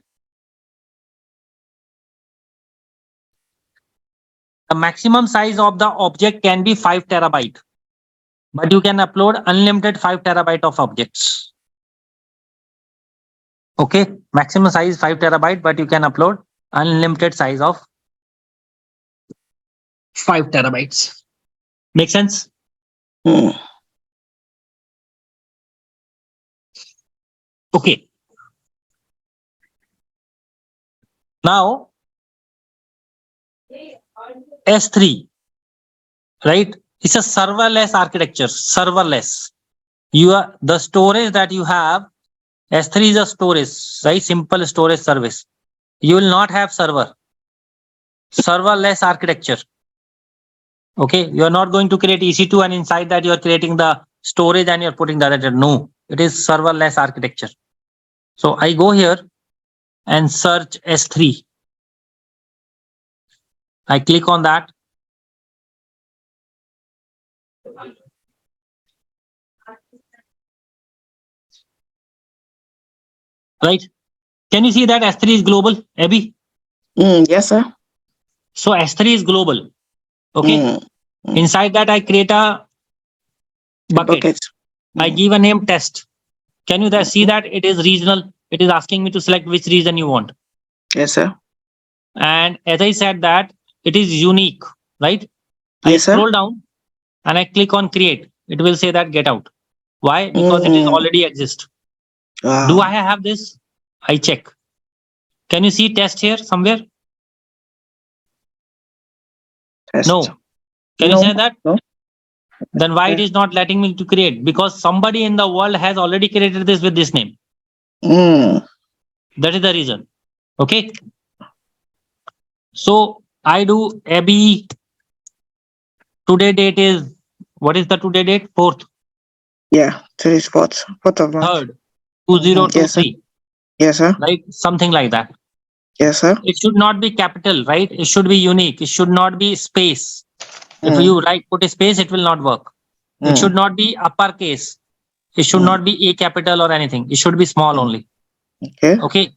The maximum size of the object can be 5 terabyte, but you can upload unlimited 5 terabyte of objects. Okay, maximum size 5 terabyte, but you can upload unlimited size of 5 terabytes. Make sense? Okay. Now, S3, right? It's a serverless architecture, serverless. The storage that you have, S3 is a storage, right? Simple storage service. You will not have server. Serverless architecture. Okay, you are not going to create EC2 and inside that you are creating the storage and you're putting the data. No, it is serverless architecture. So I go here and search S3. I click on that. Right? Can you see that S3 is global, Abby? Yes, sir. So S3 is global. Okay. Inside that I create a bucket. I give a name test. Can you see that it is regional? It is asking me to select which region you want. Yes, sir. And as I said that it is unique, right? Yes, I scroll down and I click on create. It will say that get out. Why? Because it is already exist. Wow. Do I have this? I check. Can you see test here somewhere? Test. No. Can you say that? No. Then why it is not letting me to create? Because somebody in the world has already created this with this name. That is the reason. Okay. So I do Abby. Today date is, what is the today date? 4th. Yeah, today's 4th of March. 3rd. 2023. Yes, sir. Right? Something like that. Yes, sir. It should not be capital, right? It should be unique. It should not be space. If you put a space, it will not work. It should not be uppercase. It should not be A capital or anything. It should be small only. Okay. Okay.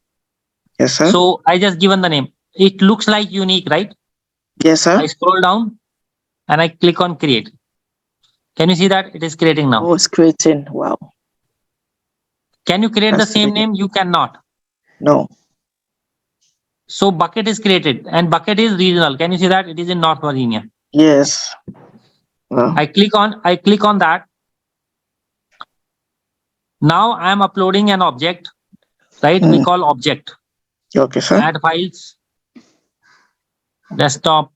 Yes, sir. So I just given the name. It looks like unique, right? Yes, sir. I scroll down and I click on create. Can you see that it is creating now? Oh, it's creating. Wow. Can you create the same name? You cannot. No. So bucket is created and bucket is regional. Can you see that it is in North Virginia? Yes. Wow. I click on that. Now I am uploading an object, right? We call object. Okay, sir. Add files, desktop.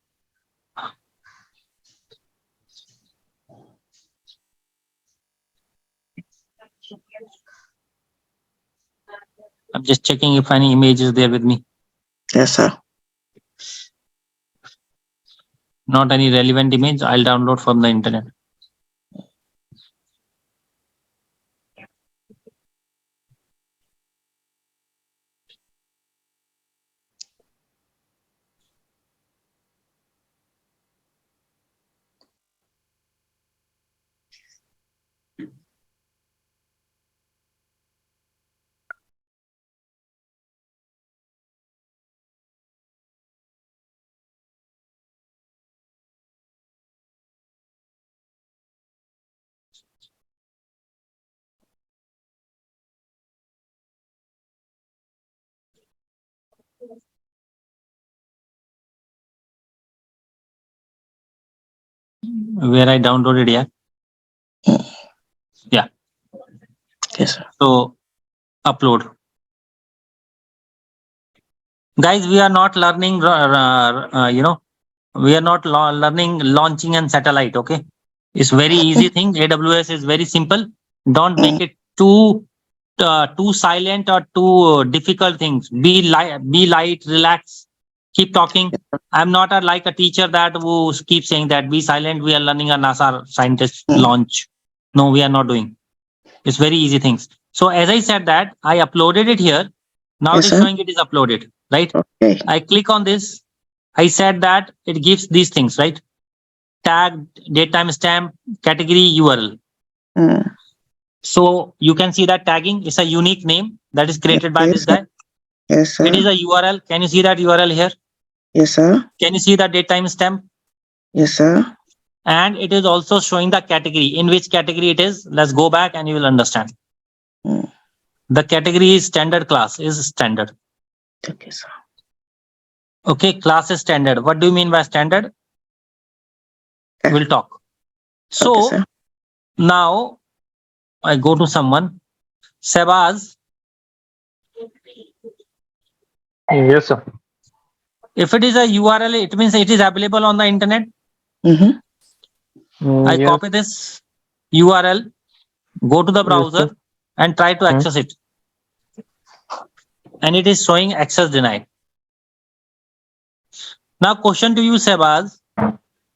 I'm just checking if any image is there with me. Yes, sir. Not any relevant image. I'll download from the internet. where I downloaded here. Yeah. Yes, sir. So upload. Guys, we are not learning, we are not learning launching and satellite. Okay. It's very easy thing. AWS is very simple. Don't make it too silent or too difficult things. Be light, relax, keep talking. I'm not like a teacher that who keeps saying that be silent. We are learning a NASA scientist launch. No, we are not doing. It's very easy things. So as I said that I uploaded it here. Now Yes, it is sir. showing it is uploaded, right? Okay. I click on this. I said that it gives these things, right? Tag, date, time stamp, category, URL. Mm. So you can see that tagging is a unique name that is created by this Yes, sir. guy. Yes, sir. It is a URL. Can you see that URL here? Yes, sir. Can you see the date time stamp? Yes, sir. And it is also showing the category. In which category it is? Let's go back and you will understand. Mm. The category is standard class, is standard. Okay, sir. Okay, class is standard. What do you mean by standard? We'll talk. So Okay, sir. now I go to someone. Sebaz, Yes, sir. if it is a URL, it means it is available on the internet. I Yes. copy this URL, go to the browser sir. and try to access it. And it is showing access denied. Now question to you, Sebaz.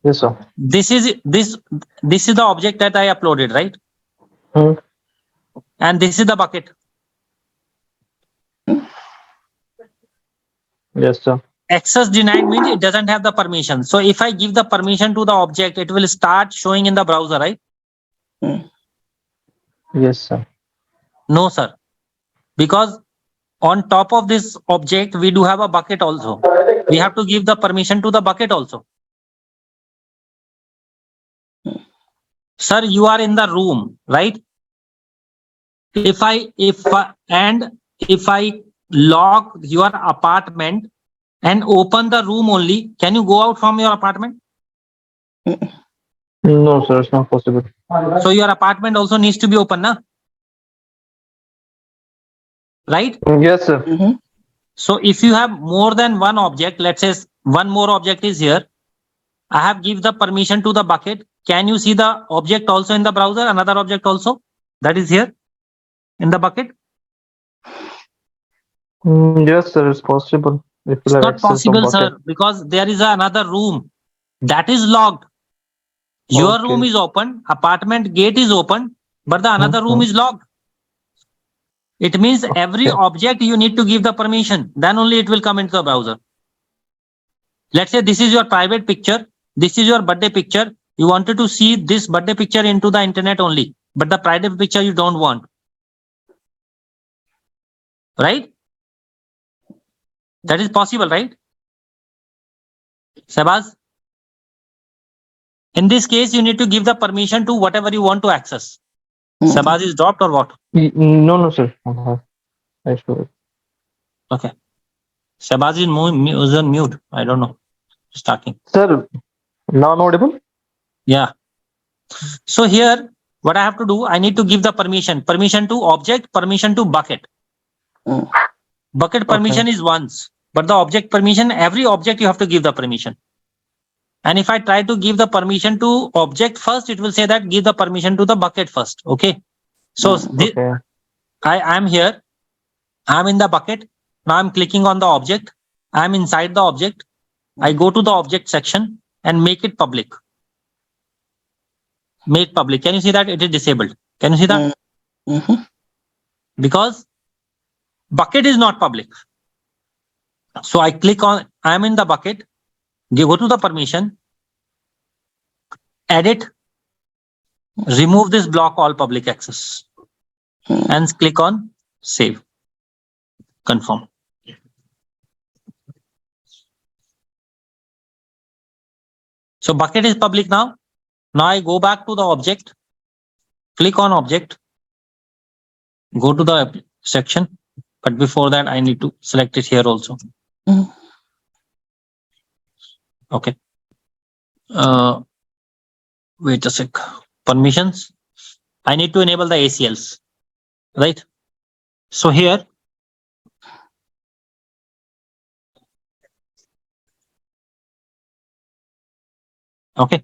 Yes, sir. This is the object that I uploaded, right? Hmm. And this is the bucket. Yes, sir. Access denied means it doesn't have the permission. So if I give the permission to the object, it will start showing in the browser, right? Yes, sir. No, sir. Because on top of this object, we do have a bucket also. We have to give the permission to the bucket also. Sir, you are in the room, right? If I lock your apartment and open the room only, can you go out from your apartment? No, sir, it's not possible. So your apartment also needs to be open, na? Right? Yes, sir. So if you have more than one object, let's say one more object is here. I have give the permission to the bucket. Can you see the object also in the browser? Another object also that is here in the bucket? Yes, sir, it's possible. If It's you have not access of possible, bucket. sir, because there is another room that is locked. Your Okay. room is open, apartment gate is open, but the another room is locked. It means every object you need to give the permission. Then only it will come into the browser. Let's say this is your private picture. This is your birthday picture. You wanted to see this birthday picture into the internet only, but the private picture you don't want. Right? That is possible, right? Sebaz? In this case, you need to give the permission to whatever you want to access. Sebaz is dropped or what? No, sir. I should. Okay. Sebaz is on mute. I don't know. Just talking. Sir, now audible? Yeah. So here, what I have to do, I need to give the permission. Permission to object, permission to bucket. Bucket permission is once, but the object permission, every object you have to give the permission. And if I try to give the permission to object first, it will say that give the permission to the bucket first. Okay. So I am here. I'm in the bucket. Now I'm clicking on the object. I'm inside the object. I go to the object section and make it public. Make public. Can you see that it is disabled? Can you see that? Because bucket is not public. So I click on, I'm in the bucket, go to the permission, edit, remove this block all public access and click on save, confirm. So bucket is public now. Now I go back to the object, click on object, go to the section. But before that, I need to select it here also. Okay. Wait a sec. Permissions. I need to enable the ACLs, right? So here, okay,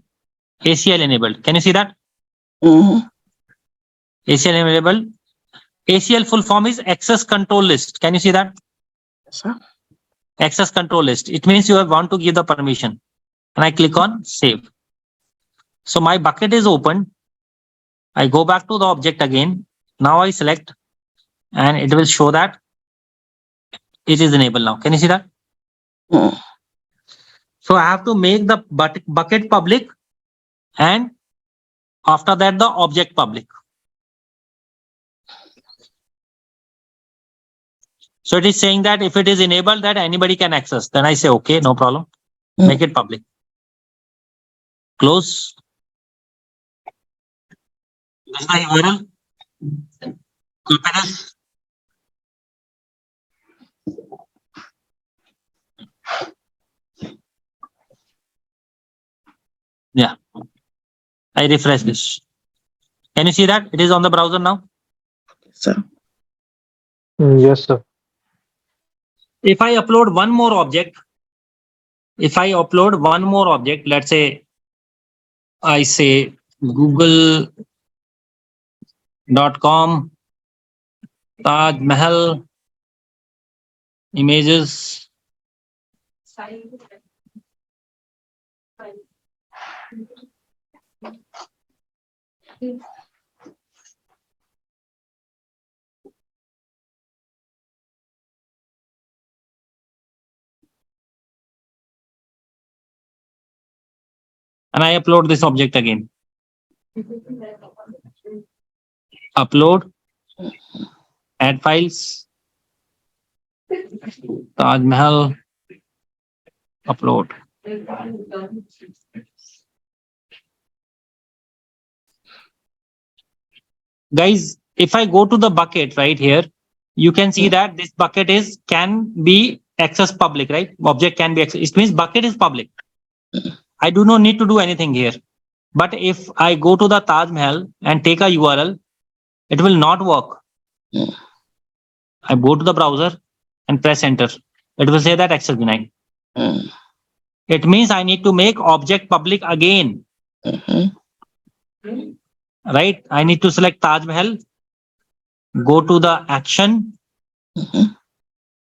ACL enabled. Can you see that? Mhm. ACL enabled. ACL full form is access control list. Can you see that? Yes, sir. Access control list. It means you want to give the permission. And I click on save. So my bucket is open. I go back to the object again. Now I select and it will show that it is enabled now. Can you see that? Mm. So I have to make the bucket public and after that the object public. So it is saying that if it is enabled that anybody can access, then I say, okay, no problem. Make it public. Close. This is the URL. Copy this. Yeah. I refresh this. Can you see that? It is on the browser now. Sir. Yes, sir. If I upload one more object, let's say I say google.com Taj Mahal images. And I upload this object again. Upload, add files, Taj Mahal, upload. Guys, if I go to the bucket right here, you can see that this bucket can be accessed public, right? Object can be accessed. It means bucket is public. I do not need to do anything here. But if I go to the Taj Mahal and take a URL, it will not work. I go to the browser and press enter. It will say that access denied. It means I need to make object public again. Right? I need to select Taj Mahal, go to the action,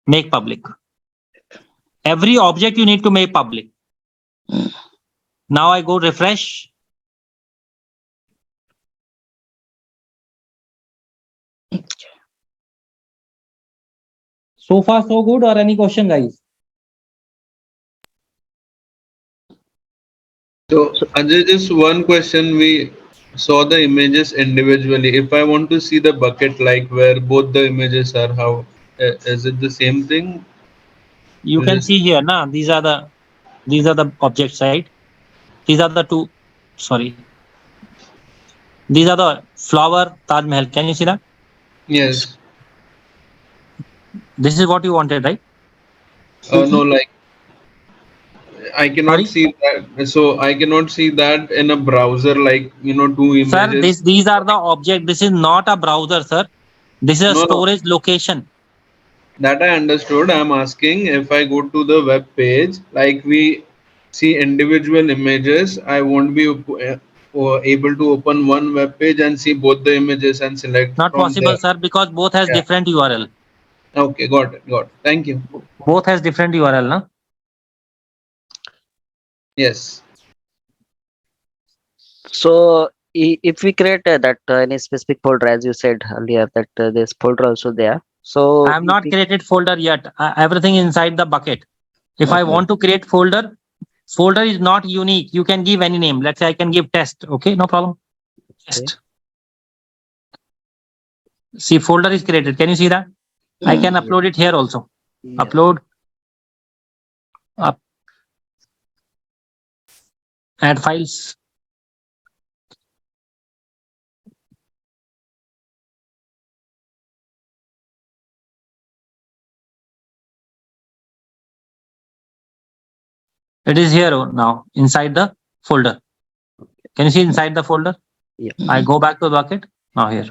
make public. Every object you need to make public. Now I go refresh. So far, so good, or any question, guys? So Ajay, just one question. We saw the images individually. If I want to see the bucket, like where both the images are, how is it the same thing? You can see here, na, these are the objects, right? These are the two, sorry. These are the flower Taj Mahal. Can you see that? Yes. This is what you wanted, right? No, like I cannot see that. So I cannot see that in a browser, like two images. Sir, these are the object. This is not a browser, sir. This is a No, storage location. that I understood. I'm asking if I go to the web page, like we see individual images, I won't be able to open one web page and see both the images and select Not from possible, there. sir, because both has Yeah. different URL. Okay, got it. Got it. Thank you. Both has different URL, na? Yes. So if we create that any specific folder, as you said earlier, that this folder also there. So I have not created folder yet. Everything inside the bucket. If I want to create folder is not unique. You can give any name. Let's say I can give test. Okay, no problem. Test. See, folder is created. Can you see that? I can upload it here also. Yeah. Upload. Up. Add files. It is here now inside the folder. Can you see inside the folder? Yeah. I go back to the bucket. Now here.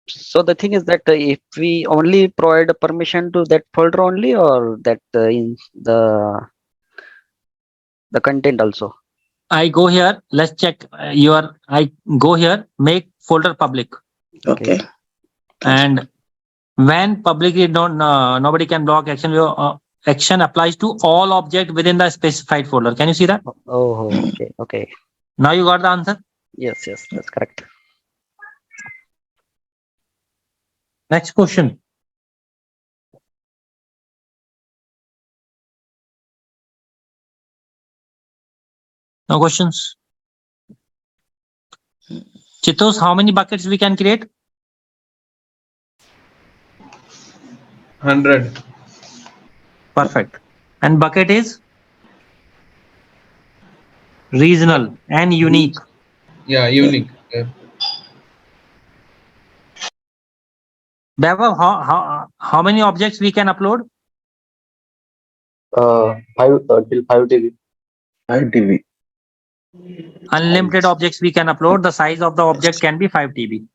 So the thing is that if we only provide a permission to that folder only, or that in the content also. I go here. Let's check I go here. Make folder public. Okay. And when public is not, nobody can block action. Action applies to all object within the specified folder. Can you see that? Oh, okay, okay. Now you got the answer. Yes, that's correct. Next question. No questions. Chitos, how many buckets we can create? 100. Perfect. And bucket is regional and unique. Yeah, unique. Yeah. Vaibhav, how many objects we can upload? 5 till 5 TB. 5 TB. Unlimited objects we can upload. The size of the object can be 5 TB.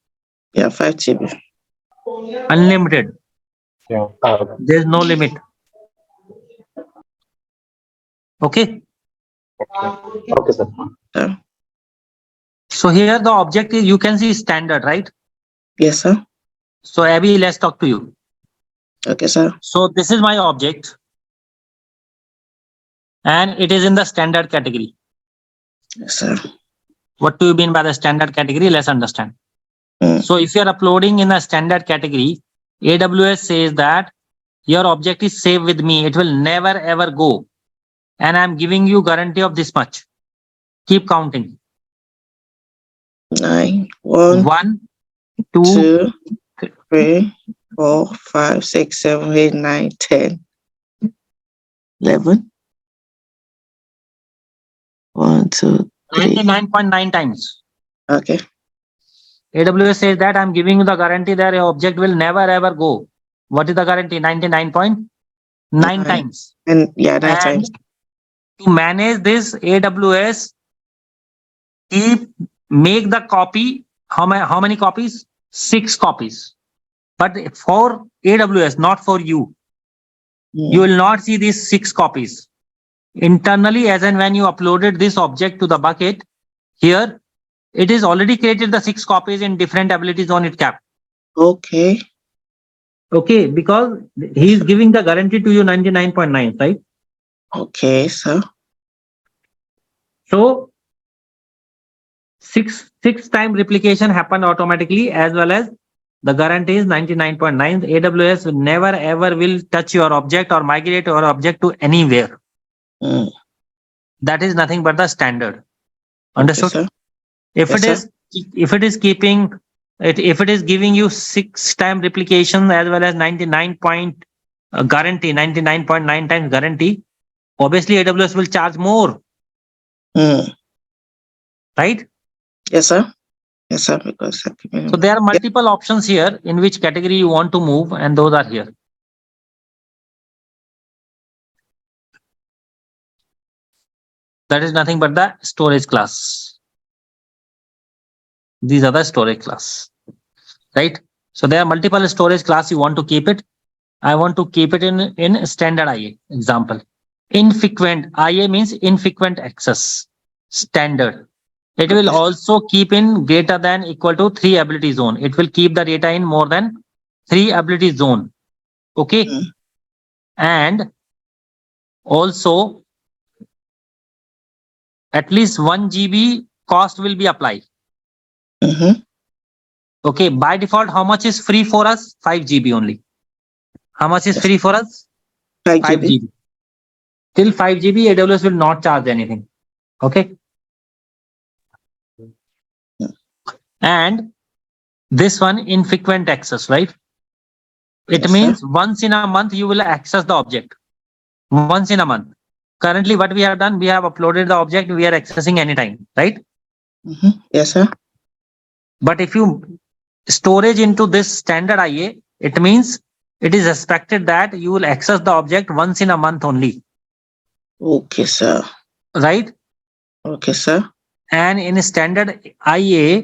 Yeah, 5 TB. Unlimited. Yeah. There is no limit. Okay. Okay, sir. So here the object is, you can see standard, right? Yes, sir. So Abby, let's talk to you. Okay, sir. So this is my object. And it is in the standard category. Yes, sir. What do you mean by the standard category? Let's understand. So if you are uploading in a standard category, AWS says that your object is safe with me. It will never ever go. And I'm giving you guarantee of this much. Keep counting. 9, 1, 1, 2, 3, 4, 5, 6, 7, 8, 9, 10, 11. 1, 2, 3. 99.9 times. Okay. AWS says that I'm giving you the guarantee that your object will never ever go. What is the guarantee? 99.9 times. And yeah, 9 times. To manage this, AWS make the copy. How many copies? 6 copies. But for AWS, not for you. You will not see these 6 copies. Internally, as and when you uploaded this object to the bucket, here it is already created the 6 copies in different ability zone it kept. Okay. Okay, because he is giving the guarantee to you 99.9, right? Okay, sir. So 6 time replication happened automatically, as well as the guarantee is 99.9. AWS will never ever will touch your object or migrate your object to anywhere. That is nothing but the standard. Understood? Okay, If it is keeping it, if it is giving you 6 time replication as well as 99 point guarantee, 99.9 times guarantee, obviously AWS will charge more. Right? Yes, sir. Yes, sir. Because so there are multiple options here in which category you want to move, and those are here. That is nothing but the storage class. These are the storage class, right? So there are multiple storage class. You want to keep it. I want to keep it in standard IA. Example, infrequent IA means infrequent access. Standard. It will also keep in greater than equal to 3 ability zone. It will keep the data in more than 3 ability zone. Okay. And also at least 1 GB cost will be applied. Okay, by default, how much is free for us? 5 GB only. How much is free for us? 5 GB. Till 5 GB, AWS will not charge anything. Okay. And this one, infrequent access, right? It means once in a month you will access the object. Once in a month. Currently, what we have done, we have uploaded the object, we are accessing anytime, right? Yes, sir. But if you storage into this standard IA, it means it is expected that you will access the object once in a month only. Okay, sir. right? Okay, sir. And in standard IA,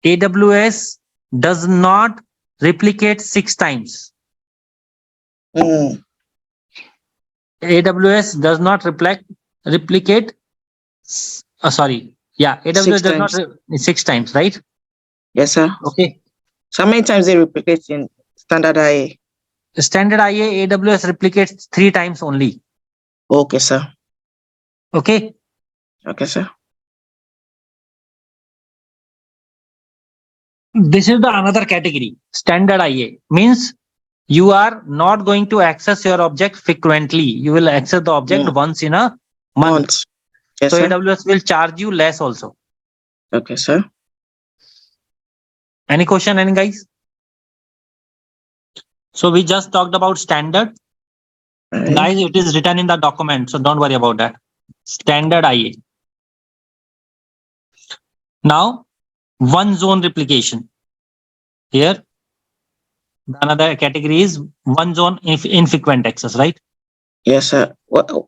AWS does not replicate 6 times. Mm. AWS does not replicate. Sorry. Yeah, AWS 6 does not times. 6 times, right? Yes, sir. Okay. So how many times they replicate in standard IA? Standard IA, AWS replicates 3 times only. Okay, sir. Okay. Okay, sir. This is the another category. Standard IA means you are not going to access your object frequently. You will access the object once in a month. Yes, So sir. AWS will charge you less also. Okay, sir. Any question, any guys? So we just talked about standard. Right. Guys, it is written in the document, so don't worry about that. Standard IA. Now, one zone replication. Here, another category is one zone infrequent access, right? Yes, sir.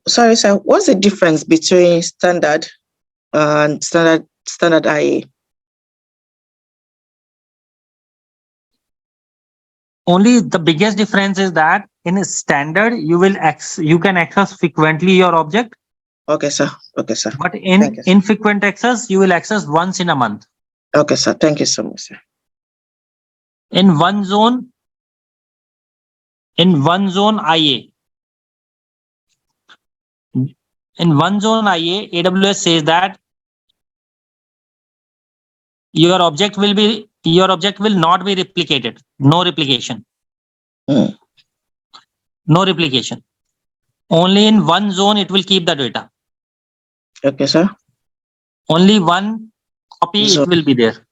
Sorry, sir. What's the difference between standard and standard IA? Only the biggest difference is that in a standard you can access frequently your object. Okay, sir. Okay, sir. But in infrequent access, you will access once in a month. Okay, sir. Thank you so much, sir. In one zone IA. In one zone IA, AWS says that your object will not be replicated. No replication. No replication. Only in one zone it will keep the data. Okay, sir. Only one copy So- it will be there.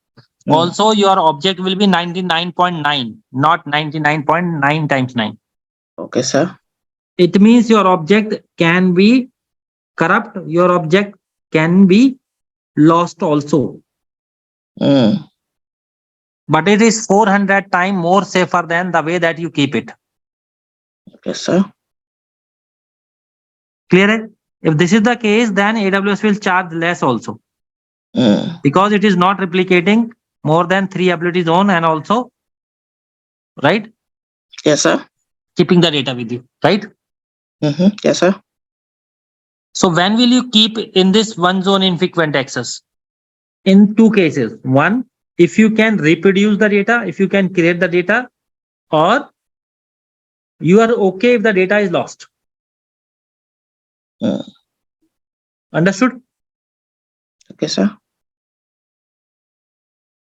Also, your object will be 99.9, not 99.9 times 9. Okay, sir. It means your object can be corrupt. Your object can be lost also. But it is 400 times more safer than the way that you keep it. Okay, sir. Clear? If this is the case, then AWS will charge less also. Because it is not replicating more than 3 ability zone and also, right? Yes, sir. Keeping the data with you, right? Yes, sir. So when will you keep in this one zone infrequent access? In 2 cases. One, if you can reproduce the data, if you can create the data, or you are okay if the data is lost. Understood? Okay, sir.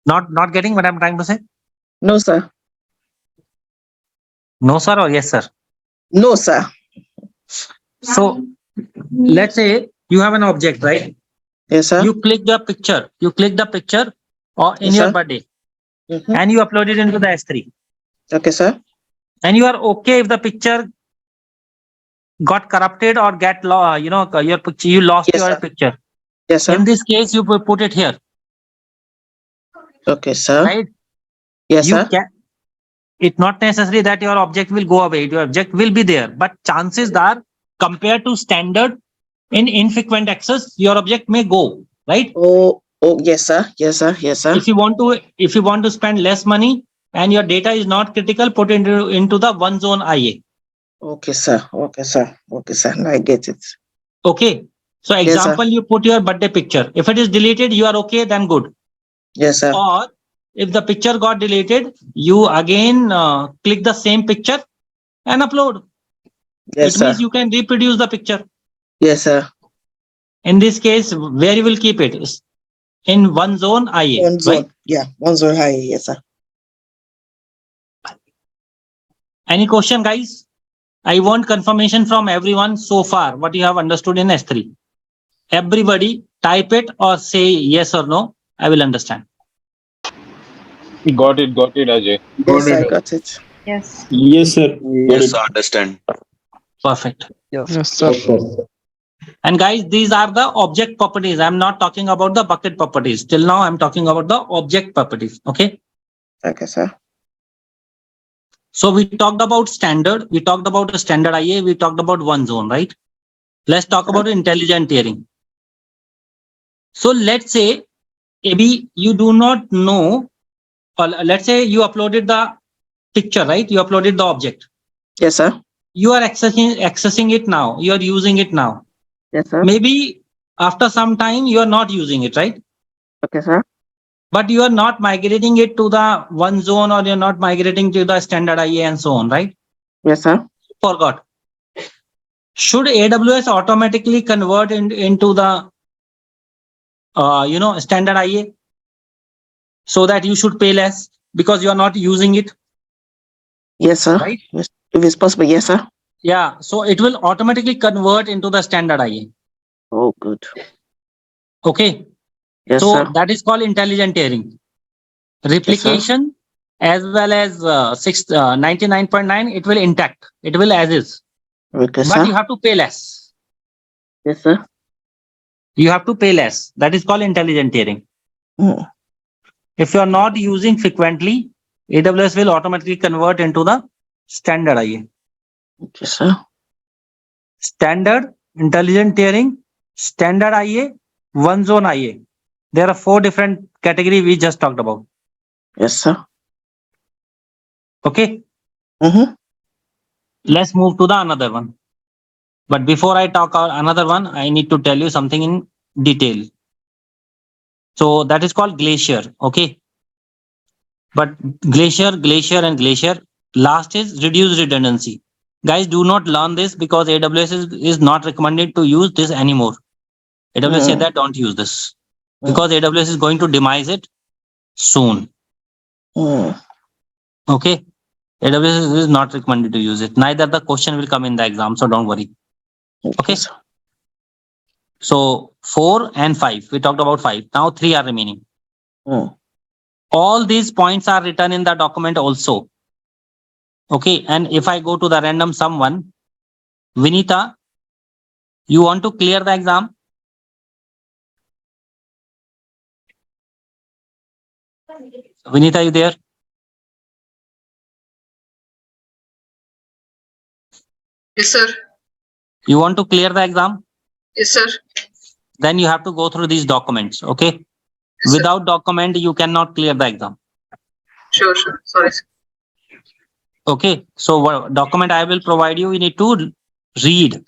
Not getting what I'm trying to say? No, sir. No, sir, or yes, sir? No, sir. So let's say you have an object, right? Yes, sir. You click the picture. You click the picture or in Yes, your sir. birthday, and you upload it into the S3. Okay, sir. And you are okay if the picture got corrupted or your picture, you lost Yes, your sir. picture. Yes, sir. In this case, you put it here, Okay, sir. right? Yes, You sir. can. It's not necessary that your object will go away. Your object will be there, but chances are, compared to standard, in infrequent access, your object may go, right? Oh, yes, sir. Yes, sir. Yes, sir. If you want to spend less money and your data is not critical, put it into the one zone IA. Okay, sir. Okay, sir. Okay, sir. Now I get it. Okay. So Yes, sir. example, you put your birthday picture. If it is deleted, you are okay, then good. Yes, sir. Or if the picture got deleted, you again click the same picture and upload. Yes, It sir. means you can reproduce the picture. Yes, sir. In this case, where you will keep it is in one zone IA. One zone. Right? Yeah, one zone high. Yes, sir. Any question, guys? I want confirmation from everyone so far what you have understood in S3. Everybody type it or say yes or no. I will understand. Got it, Ajay. Yes, I got it. Yes. Yes, sir. Yes, I understand. Perfect. Yes, sir. And guys, these are the object properties. I'm not talking about the bucket properties. Till now, I'm talking about the object properties. Okay. Okay, sir. So we talked about standard. We talked about a standard IA. We talked about one zone, right? Let's talk about intelligent tiering. So let's say maybe you do not know, or let's say you uploaded the picture, right? You uploaded the object. Yes, sir. You are accessing it now. You are using it now. Yes, sir. Maybe after some time you are not using it, right? Okay, sir. But you are not migrating it to the one zone, or you're not migrating to the standard IA and so on, right? Yes, sir. Forgot. Should AWS automatically convert into the standard IA, so that you should pay less because you are not using it? Yes, sir. Right? Yes. If it's possible, yes, sir. Yeah. So it will automatically convert into the standard IA. Oh, good. Okay. Yes, So sir. that is called intelligent tiering. Replication as well as 99.9, it will intact. It will as is. Okay, But sir. you have to pay less. Yes, sir. You have to pay less. That is called intelligent tiering. Mm. If you are not using frequently, AWS will automatically convert into the standard IA. Okay, sir. Standard, intelligent tiering, standard IA, one zone IA. There are 4 different categories we just talked about. Yes, sir. Okay. Mm-hmm. Let's move to the another one. But before I talk about another one, I need to tell you something in detail. So that is called glacier. Okay. But glacier, and glacier. Last is reduced redundancy. Guys, do not learn this because AWS is not recommended to use this anymore. AWS said that don't use this because AWS is going to demise it soon. Okay. AWS is not recommended to use it. Neither the question will come in the exam, so don't worry. Okay. So 4 and 5. We talked about 5. Now 3 are remaining. All these points are written in the document also. Okay. And if I go to the random someone, Vinita, you want to clear the exam? Vinita, you there? Yes, sir. You want to clear the exam? Yes, sir. Then you have to go through these documents. Okay. Yes, without document, you cannot clear the exam. Sure, sure. Sorry, sir. Okay. So what document I will provide you, you need to read.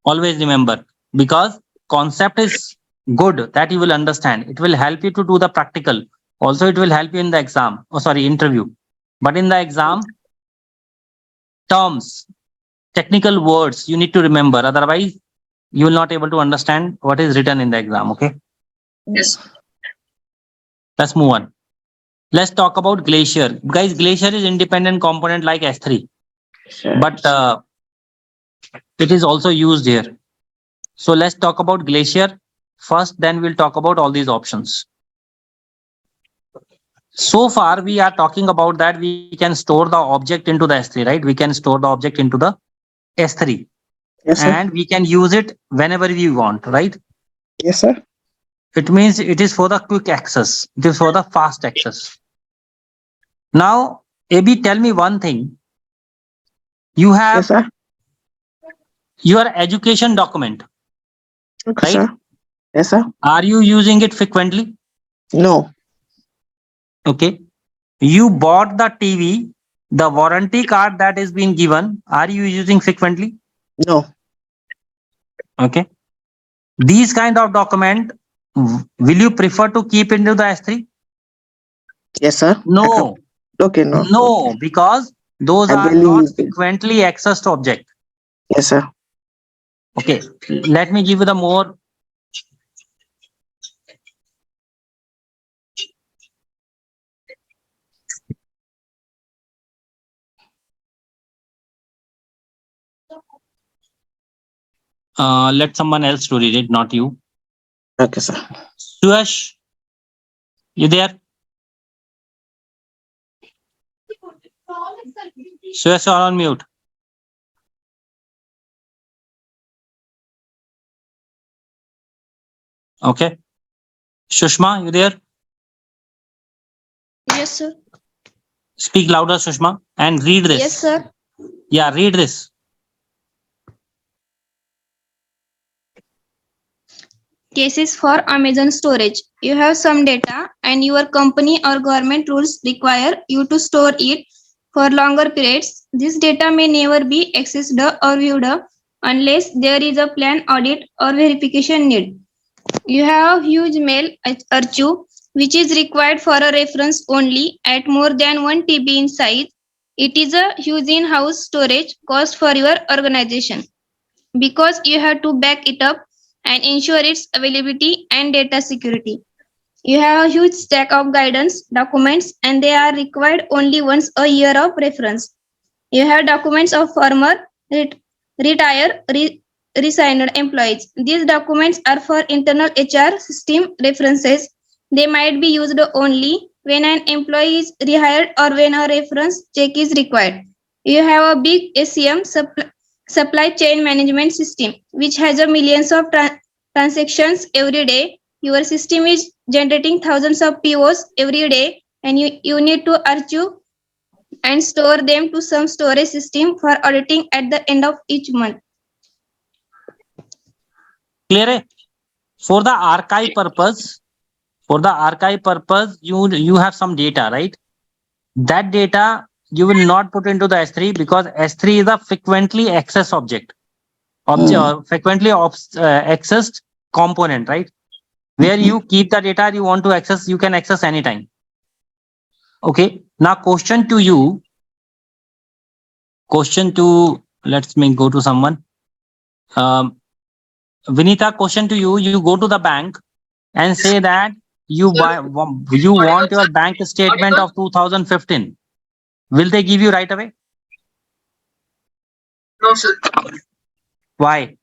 Always remember, because concept is good that you will understand. It will help you to do the practical. Also, it will help you in the exam. Oh, sorry, interview. But in the exam, terms, technical words, you need to remember. Otherwise, you will not able to understand what is written in the exam. Okay. Yes. Let's move on. Let's talk about Glacier. Guys, Glacier is independent component like S3. But it is also used here. So let's talk about Glacier first, then we'll talk about all these options. So far, we are talking about that we can store the object into the S3, right? We can store the object into the S3. Yes, sir. And we can use it whenever we want, right? Yes, sir. It means it is for the quick access. It is for the fast access. Now, AB, tell me one thing. You have your education document, Okay, right? sir. Yes, sir. Are you using it frequently? No. Okay. You bought the TV, the warranty card that is being given. Are you using frequently? No. Okay. These kind of document, will you prefer to keep into the S3? Yes, sir. No. Okay, no. No, because those I are barely not use it. frequently accessed object. Yes, sir. Okay. Let me give you the more. Let someone else to read it, not you. Okay, sir. Suyash, you there? Suyash, you're on mute. Okay. Shushma, you there? Yes, sir. Speak louder, Shushma, and read this. Yes, sir. Yeah, read this. cases for Amazon storage. You have some data and your company or government rules require you to store it for longer periods. This data may never be accessed or viewed unless there is a plan audit or verification need. You have huge mail archive which is required for a reference only at more than 1 TB in size. It is a huge in-house storage cost for your organization because you have to back it up and ensure its availability and data security. You have a huge stack of guidance documents and they are required only once a year of reference. You have documents of former, retired, resigned employees. These documents are for internal HR system references. They might be used only when an employee is rehired or when a reference check is required. You have a big SCM supply chain management system which has a millions of transactions every day. Your system is generating thousands of POs every day and you need to archive and store them to some storage system for auditing at the end of each month. Clear hai? For the archive purpose, you have some data, right? That data you will not put into the S3 because S3 is a frequently accessed object, frequently accessed component, right? Where you keep the data you want to access, you can access anytime. Okay. Now question to you. Let's go to someone. Vinita, question to you. You go to the bank and say that you want your bank statement of 2015. Will they give you right away? No, sir. Why?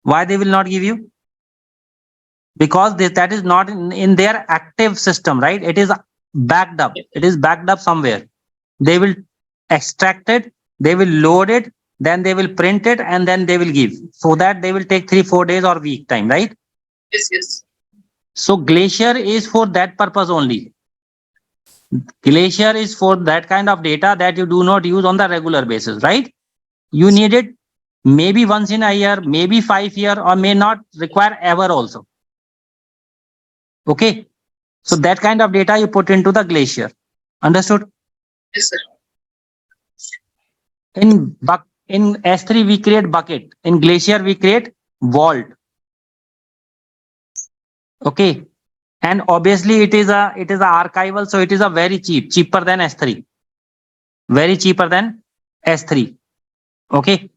Why they will not give you? Because that is not in their active system, right? It is backed up. It is backed up somewhere. They will extract it, they will load it, then they will print it, and then they will give. So that they will take 3-4 days or week time, right? Yes, yes. So Glacier is for that purpose only. Glacier is for that kind of data that you do not use on the regular basis, right? You need it maybe once in a year, maybe 5 years, or may not require ever also. Okay. So that kind of data you put into the Glacier. Understood? Yes, sir. In S3 we create bucket. In Glacier we create vault. Okay. And obviously it is a archival, so it is a very cheaper than S3. Very cheaper than S3. Okay.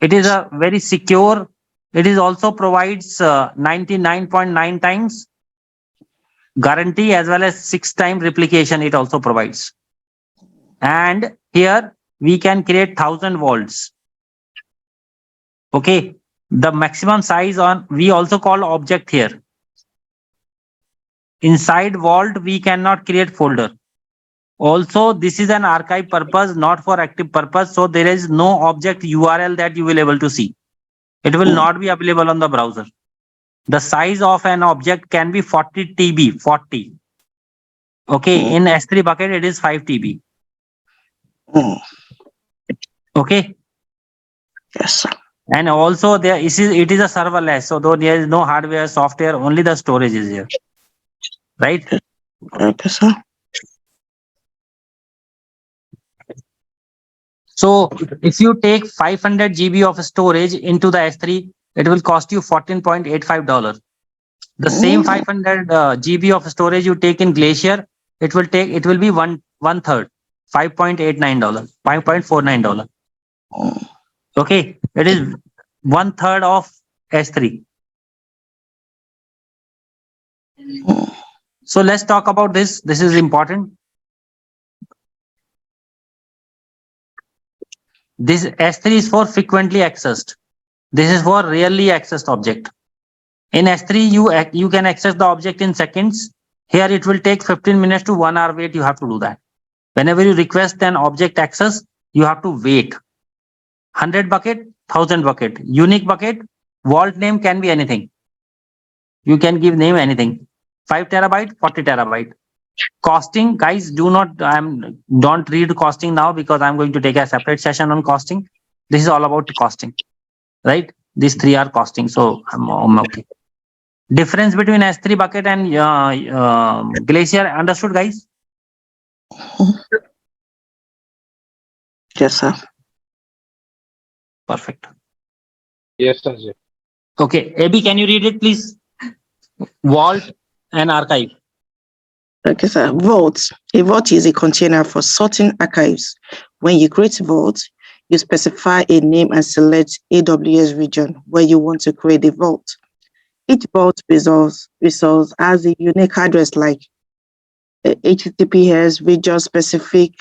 It is a very secure. It is also provides 99.9 times guarantee as well as 6 times replication. It also provides. And here we can create 1000 vaults. Okay. The maximum size we also call object here. Inside vault, we cannot create folder. Also, this is an archive purpose, not for active purpose. So there is no object URL that you will able to see. It will not be available on the browser. The size of an object can be 40 TB, 40. Okay. In S3 bucket, it is 5 TB. Okay. Yes, sir. And also it is a serverless. So though there is no hardware, software, only the storage is here. Right? Okay, sir. So if you take 500 GB of storage into the S3, it will cost you $14.85. The same 500 GB of storage you take in Glacier, it will be one third, $5.89, $5.49. Okay, it is 1/3 of S3. So let's talk about this. This is important. This S3 is for frequently accessed. This is for rarely accessed object. In S3, you can access the object in seconds. Here it will take 15 minutes to 1 hour wait. You have to do that. Whenever you request an object access, you have to wait. 100 bucket, 1000 bucket, unique bucket, vault name can be anything. You can give name anything. 5 terabyte, 40 terabyte. Costing, guys, don't read costing now because I'm going to take a separate session on costing. This is all about costing, right? These three are costing, so I'm okay. Difference between S3 bucket and Glacier, understood, guys? Yes, sir. Perfect. Yes, Sanjay. Okay, AB, can you read it, please? Vault and archive. Okay, sir. Vault. A vault is a container for sorting archives. When you create a vault, you specify a name and select AWS region where you want to create a vault. Each vault resource has a unique address like HTTPS region specific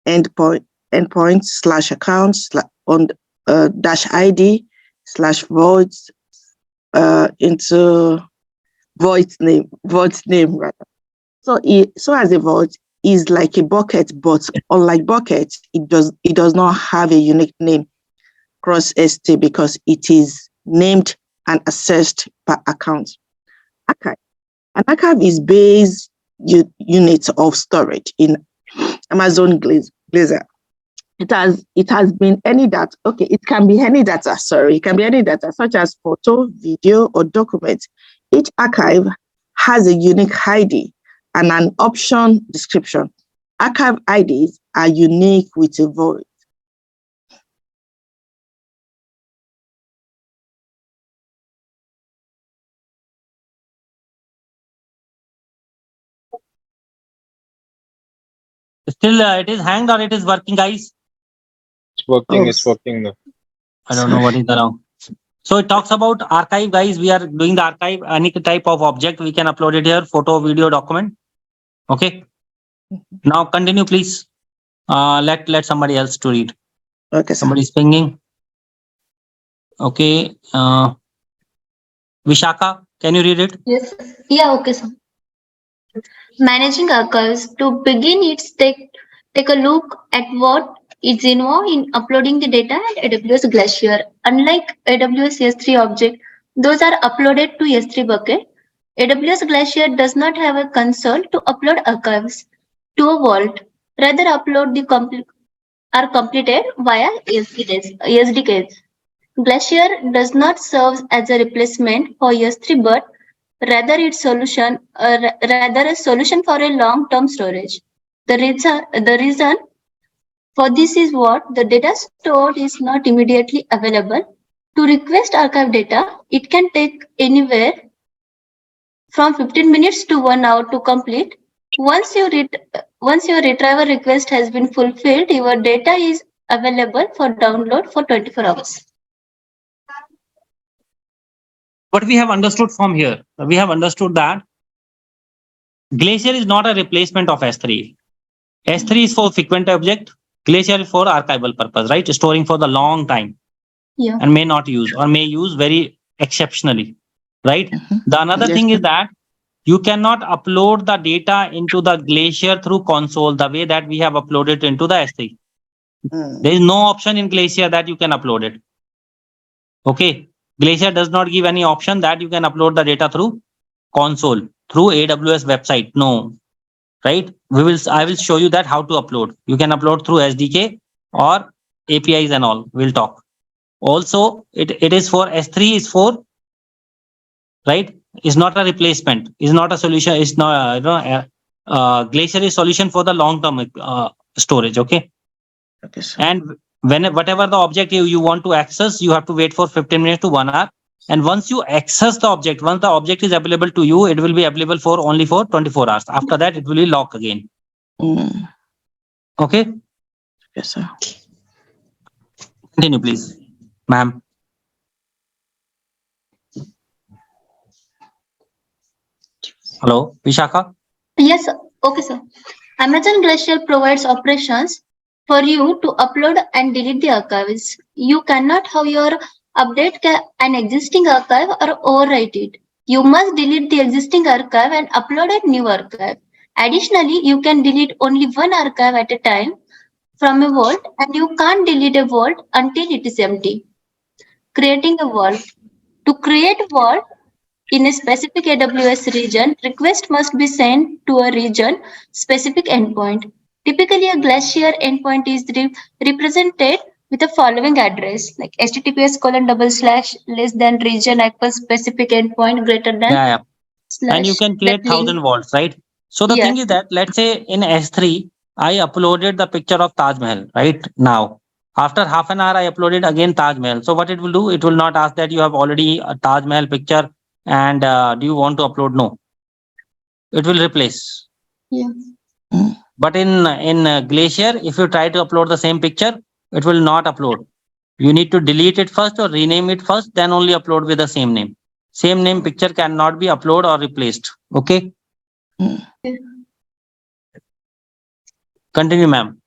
endpoint slash account on dash ID slash vault into vault name rather. So as a vault is like a bucket, but unlike bucket, it does not have a unique name cross ST because it is named and accessed per account. Archive. An archive is base unit of storage in Amazon Glacier. It has been any data. Okay, it can be any data. Sorry, it can be any data such as photo, video, or document. Each archive has a unique ID and an option description. Archive IDs are unique with a void. Still, it is hanged or it is working, guys? It's working. Oh, It's working now. I don't know what is the wrong. So it talks about archive, guys. We are doing the archive, any type of object we can upload it here, photo, video, document. Okay. Now continue, please. Let somebody else to read. Okay, sir. Somebody's pinging. Okay. Vishaka, can you read it? Yes. Yeah. Okay, sir. Managing archives. To begin, take a look at what is involved in uploading the data at AWS Glacier. Unlike AWS S3 object, those are uploaded to S3 bucket. AWS Glacier does not have a console to upload archives to a vault. Rather, upload are completed via SDKs. Glacier does not serve as a replacement for S3, but rather a solution for a long-term storage. The reason for this is what the data stored is not immediately available. To request archive data, it can take anywhere from 15 minutes to 1 hour to complete. Once your retrieval request has been fulfilled, your data is available for download for 24 hours. What we have understood from here, we have understood that Glacier is not a replacement of S3. S3 is for frequent object. Glacier is for archival purpose, right? Storing for the long time. Yeah. And may not use or may use very exceptionally, right? The another thing is that you cannot upload the data into the Glacier through console the way that we have uploaded into the S3. There is no option in Glacier that you can upload it. Okay. Glacier does not give any option that you can upload the data through console, through AWS website. No, right? I will show you that how to upload. You can upload through SDK or APIs and all. We'll talk. Also, it is for S3 is for, right? Is not a replacement. Is not a solution. It's not Glacier is solution for the long term storage. Okay. Okay, sir. And whatever the object you want to access, you have to wait for 15 minutes to 1 hour. And once you access the object, once the object is available to you, it will be available for only for 24 hours. After that, it will be locked again. Okay. Yes, sir. Continue, please, ma'am. Hello, Vishaka. Yes, sir. Okay, sir. Amazon Glacier provides operations for you to upload and delete the archives. You cannot, however, update an existing archive or overwrite it. You must delete the existing archive and upload a new archive. Additionally, you can delete only one archive at a time from a vault, and you can't delete a vault until it is empty. Creating a vault. To create a vault, In a specific AWS region, request must be sent to a region specific endpoint. Typically, a Glacier endpoint is represented with the following address like https:// equals specific endpoint greater than Yeah. And you slash can that create link. 1000 volts, right? So the thing is that, let's say in S3, I uploaded the picture of Taj Mahal right now. After half an hour, I uploaded again Taj Mahal. So what it will do, it will not ask that you have already a Taj Mahal picture and do you want to upload? No, it will replace. Yeah. But in Glacier, if you try to upload the same picture, it will not upload. You need to delete it first or rename it first, then only upload with the same name. Same name picture cannot be uploaded or replaced. Okay. Continue, ma'am.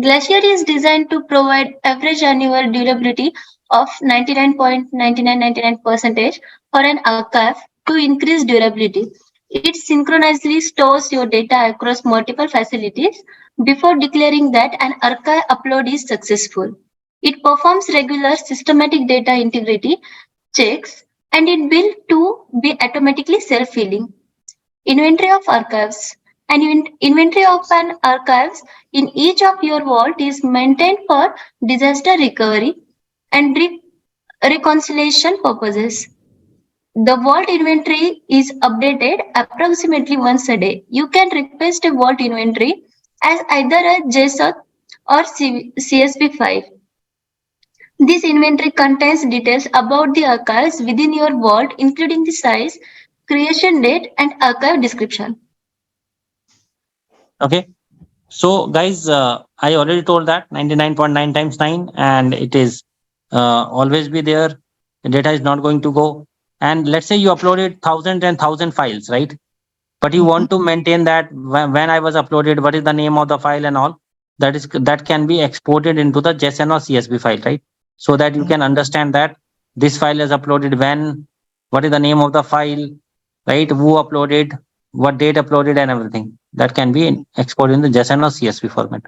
Glacier is designed to provide average annual durability of 99.9999% for an archive to increase durability. It synchronously stores your data across multiple facilities before declaring that an archive upload is successful. It performs regular systematic data integrity checks and it built to be automatically self-healing. Inventory of archives. Inventory of an archives in each of your vault is maintained for disaster recovery and reconciliation purposes. The vault inventory is updated approximately once a day. You can request a vault inventory as either a JSON or CSV file. This inventory contains details about the archives within your vault, including the size, creation date, and archive description. Okay. So guys, I already told that 99.9 times 9, and it is always be there. The data is not going to go. And let's say you uploaded 1,000 files, right? But you want to maintain that when I was uploaded, what is the name of the file and all. That can be exported into the JSON or CSV file, right? So that you can understand that this file is uploaded when, what is the name of the file, right? Who uploaded, what date uploaded, and everything. That can be exported in the JSON or CSV format.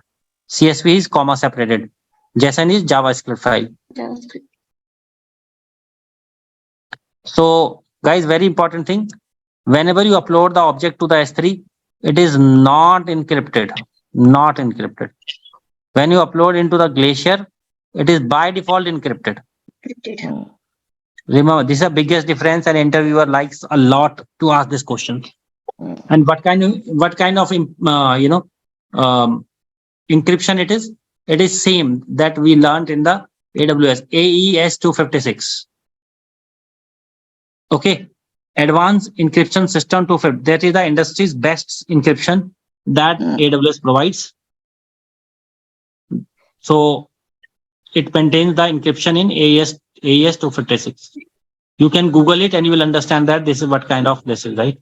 CSV is comma separated. JSON is JavaScript file. JavaScript. So guys, very important thing. Whenever you upload the object to the S3, it is not encrypted. Not encrypted. When you upload into the Glacier, it is by default encrypted. Remember, this is the biggest difference, and interviewer likes a lot to ask this question. And what kind of encryption it is? It is same that we learned in the AWS AES 256. Okay, advanced encryption system 250. That is the industry's best encryption that AWS provides. So it maintains the encryption in AES 256. You can Google it and you will understand that this is what kind of this is, right?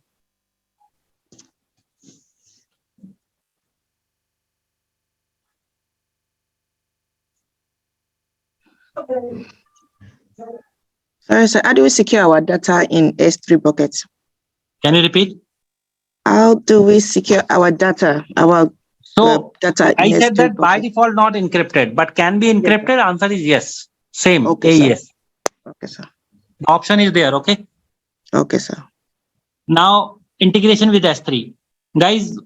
Sorry, sir. How do we secure our data in S3 buckets? Can you repeat? How do we secure our data? So data I in said S3 that by bucket? default not encrypted, but can be encrypted. Yes, Answer is yes. Same. Okay, sir. AES. Okay, sir. Option is there. Okay. Okay, sir. Now integration with S3. Guys,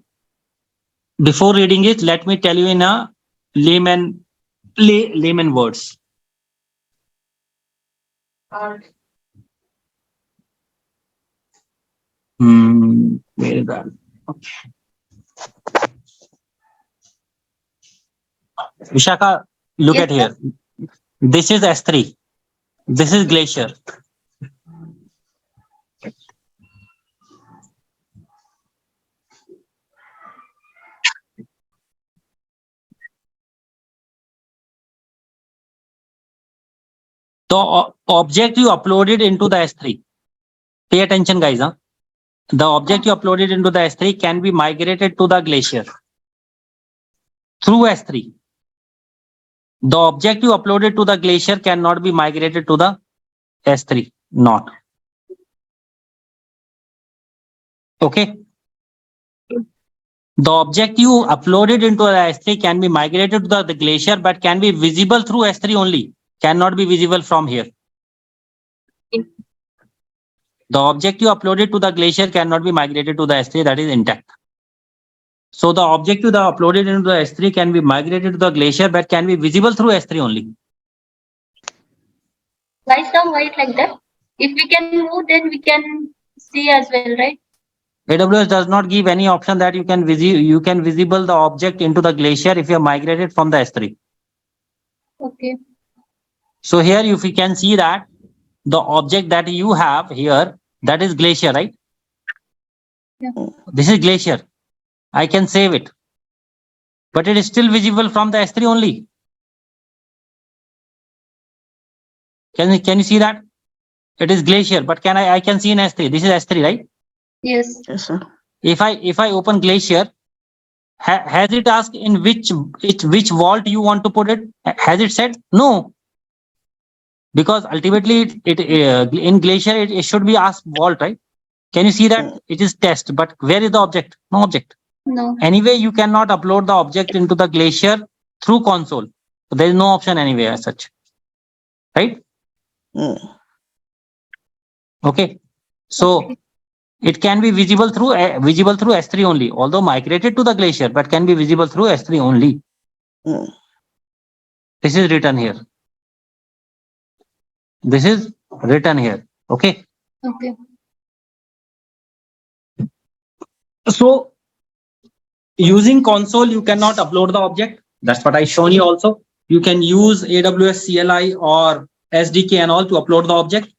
before reading it, let me tell you in a layman words. Where is that? Okay. Vishaka, look Yes, at here. This is S3. This is Glacier. The object you uploaded into the S3. Pay attention, guys. Huh? The object you uploaded into the S3 can be migrated to the Glacier through S3. The object you uploaded to the Glacier cannot be migrated to the S3. Not. Okay. The object you uploaded into the S3 can be migrated to the Glacier, but can be visible through S3 only. Cannot be visible from here. The object you uploaded to the Glacier cannot be migrated to the S3, that is intact. So the object you uploaded into the S3 can be migrated to the Glacier, but can be visible through S3 only. Why so white like that? If we can move, then we can see as well, right? AWS does not give any option that you can visible the object into the Glacier if you have migrated from the S3. Okay. So here, if you can see that the object that you have here, that is Glacier, right? Yeah. This is Glacier. I can save it, but it is still visible from the S3 only. Can you see that? It is Glacier, but I can see in S3. This is S3, right? Yes. Yes, sir. If I open Glacier, has it asked in which vault you want to put it? Has it said no? Because ultimately in Glacier it should be asked vault, right? Can you see that it is test, but where is the object? No object. No. Anyway, you cannot upload the object into the Glacier through console. There is no option anywhere as such, right? Okay. So it can be visible through S3 only, although migrated to the Glacier, but can be visible through S3 only. This is written here. This is written here. Okay. Okay. So using console, you cannot upload the object. That's what I shown you also. You can use AWS CLI or SDK and all to upload the object.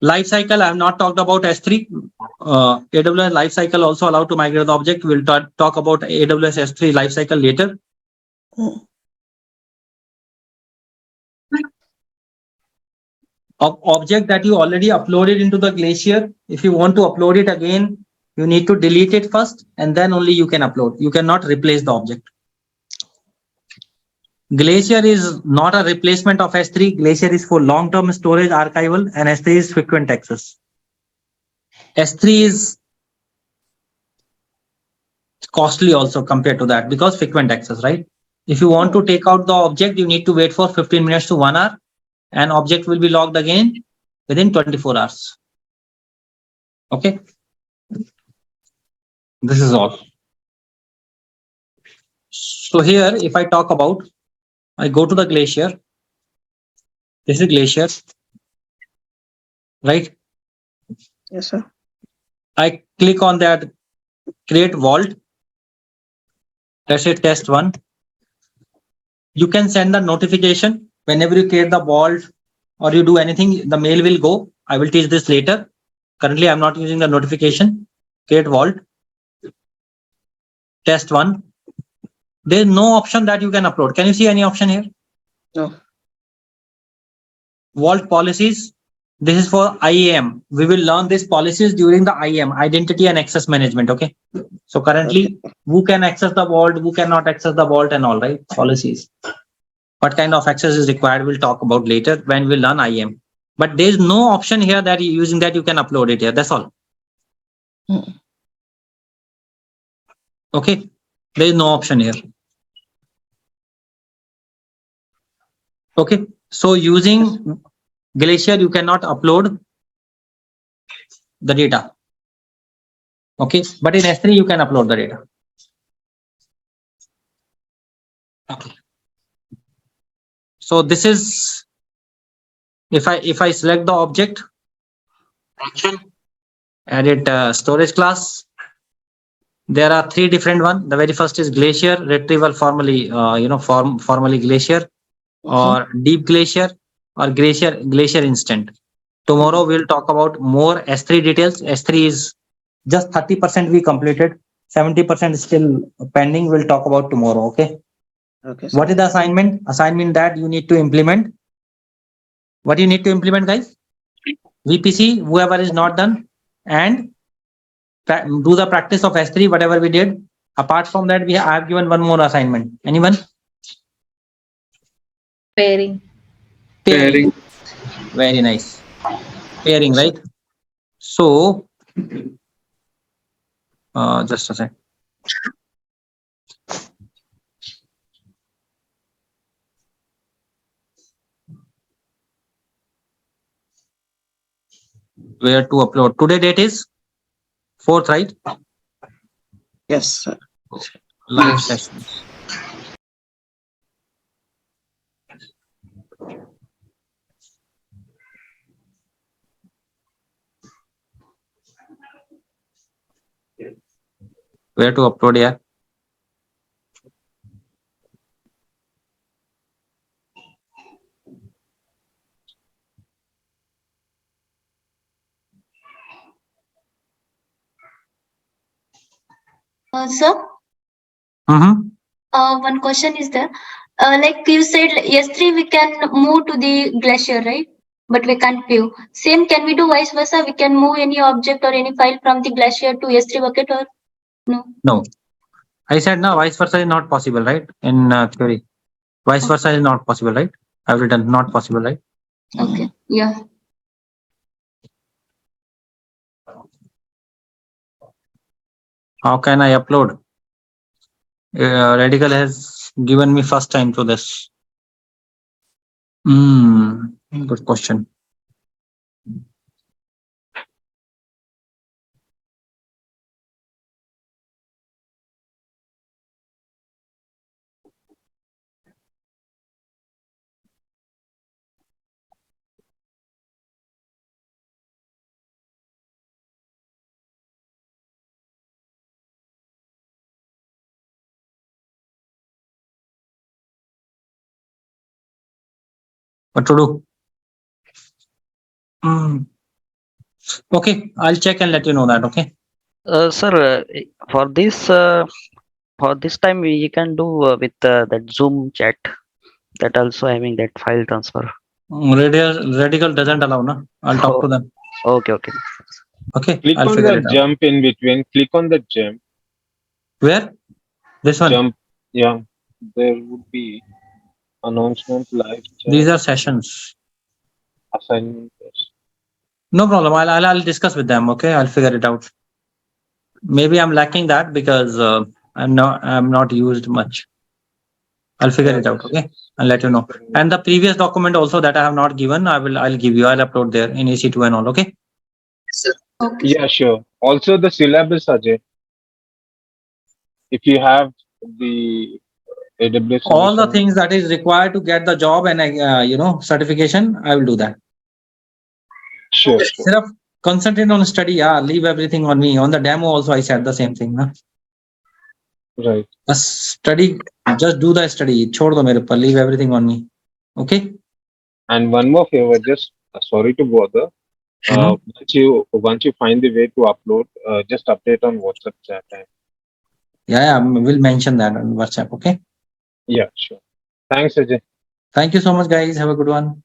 Lifecycle, I have not talked about S3. AWS lifecycle also allowed to migrate the object. We'll talk about AWS S3 lifecycle later. Object that you already uploaded into the Glacier, if you want to upload it again, you need to delete it first and then only you can upload. You cannot replace the object. Glacier is not a replacement of S3. Glacier is for long-term storage archival and S3 is frequent access. S3 is costly also compared to that because frequent access, right? If you want to take out the object, you need to wait for 15 minutes to 1 hour and object will be logged again within 24 hours. Okay. This is all. So here, if I talk about, I go to the Glacier. This is Glacier, right? Yes, sir. I click on that create vault. Let's say test 1. You can send the notification whenever you create the vault or you do anything, the mail will go. I will teach this later. Currently, I'm not using the notification. Create vault. Test 1. There is no option that you can upload. Can you see any option here? No. Vault policies. This is for IAM. We will learn these policies during the IAM, identity and access management. Okay. So currently, who can access the vault, who cannot access the vault and all, right? Policies. What kind of access is required, we'll talk about later when we learn IAM. But there is no option here that using that you can upload it here. That's all. Okay. There is no option here. Okay. So using Glacier, you cannot upload the data. Okay. But in S3, you can upload the data. Okay. So this is, if I select the object, action, edit storage class. There are 3 different ones. The very first is Glacier, retrieval formally, formally Glacier, or deep Glacier, or Glacier instant. Tomorrow we'll talk about more S3 details. S3 is just 30% we completed. 70% is still pending. We'll talk about tomorrow. Okay. Okay. What is the assignment? Assignment that you need to implement. What you need to implement, guys? VPC, whoever is not done, and do the practice of S3, whatever we did. Apart from that, I have given one more assignment. Anyone? Pairing. Pairing. Very nice. Pairing, right? So, just a sec. Where to upload? Today date is 4th, right? Yes, sir. Live Yes. session. Where to upload? Yeah. Sir, one question is there. Like you said, S3 we can move to the glacier, right? But we can't view. Same, can we do vice versa? We can move any object or any file from the glacier to S3 bucket or no? No. I said no, vice versa is not possible, right? In theory. Vice versa is not possible, right? I've written not possible, right? Okay. Yeah. How can I upload? Radical has given me first time to this. Good question. What to do? Okay, I'll check and let you know that. Okay. Sir, for this time we can do with that Zoom chat. That also having that file transfer. Radical doesn't allow, no? I'll talk to them. Okay, okay. Okay, Click I'll on figure the it out. jump in between. Click on the jump. Where? This one. Jump. Yeah. There would be announcement, live chat, These are sessions. assignment. Test. No problem. I'll discuss with them. Okay, I'll figure it out. Maybe I'm lacking that because I'm not used much. I'll figure it out. Okay, I'll let you know. And the previous document also that I have not given, I'll give you. I'll upload there in AC2 and all. Okay. Okay. Yeah, sure. Also the syllabus, Ajay. If you have the AWS All the solution. things that is required to get the job and certification, I will do that. Sure. Sirf concentrate on study. Yeah, leave everything on me. On the demo also, I said the same thing. Na? Right. Study. Just do the study. Chhod do mere par. Leave everything on me. Okay. And one more favor, just sorry to bother. Once you find the way to upload, just update on WhatsApp chat. Yeah, we'll mention that on WhatsApp. Okay. Yeah, sure. Thanks, Ajay. Thank you so much, guys. Have a good one.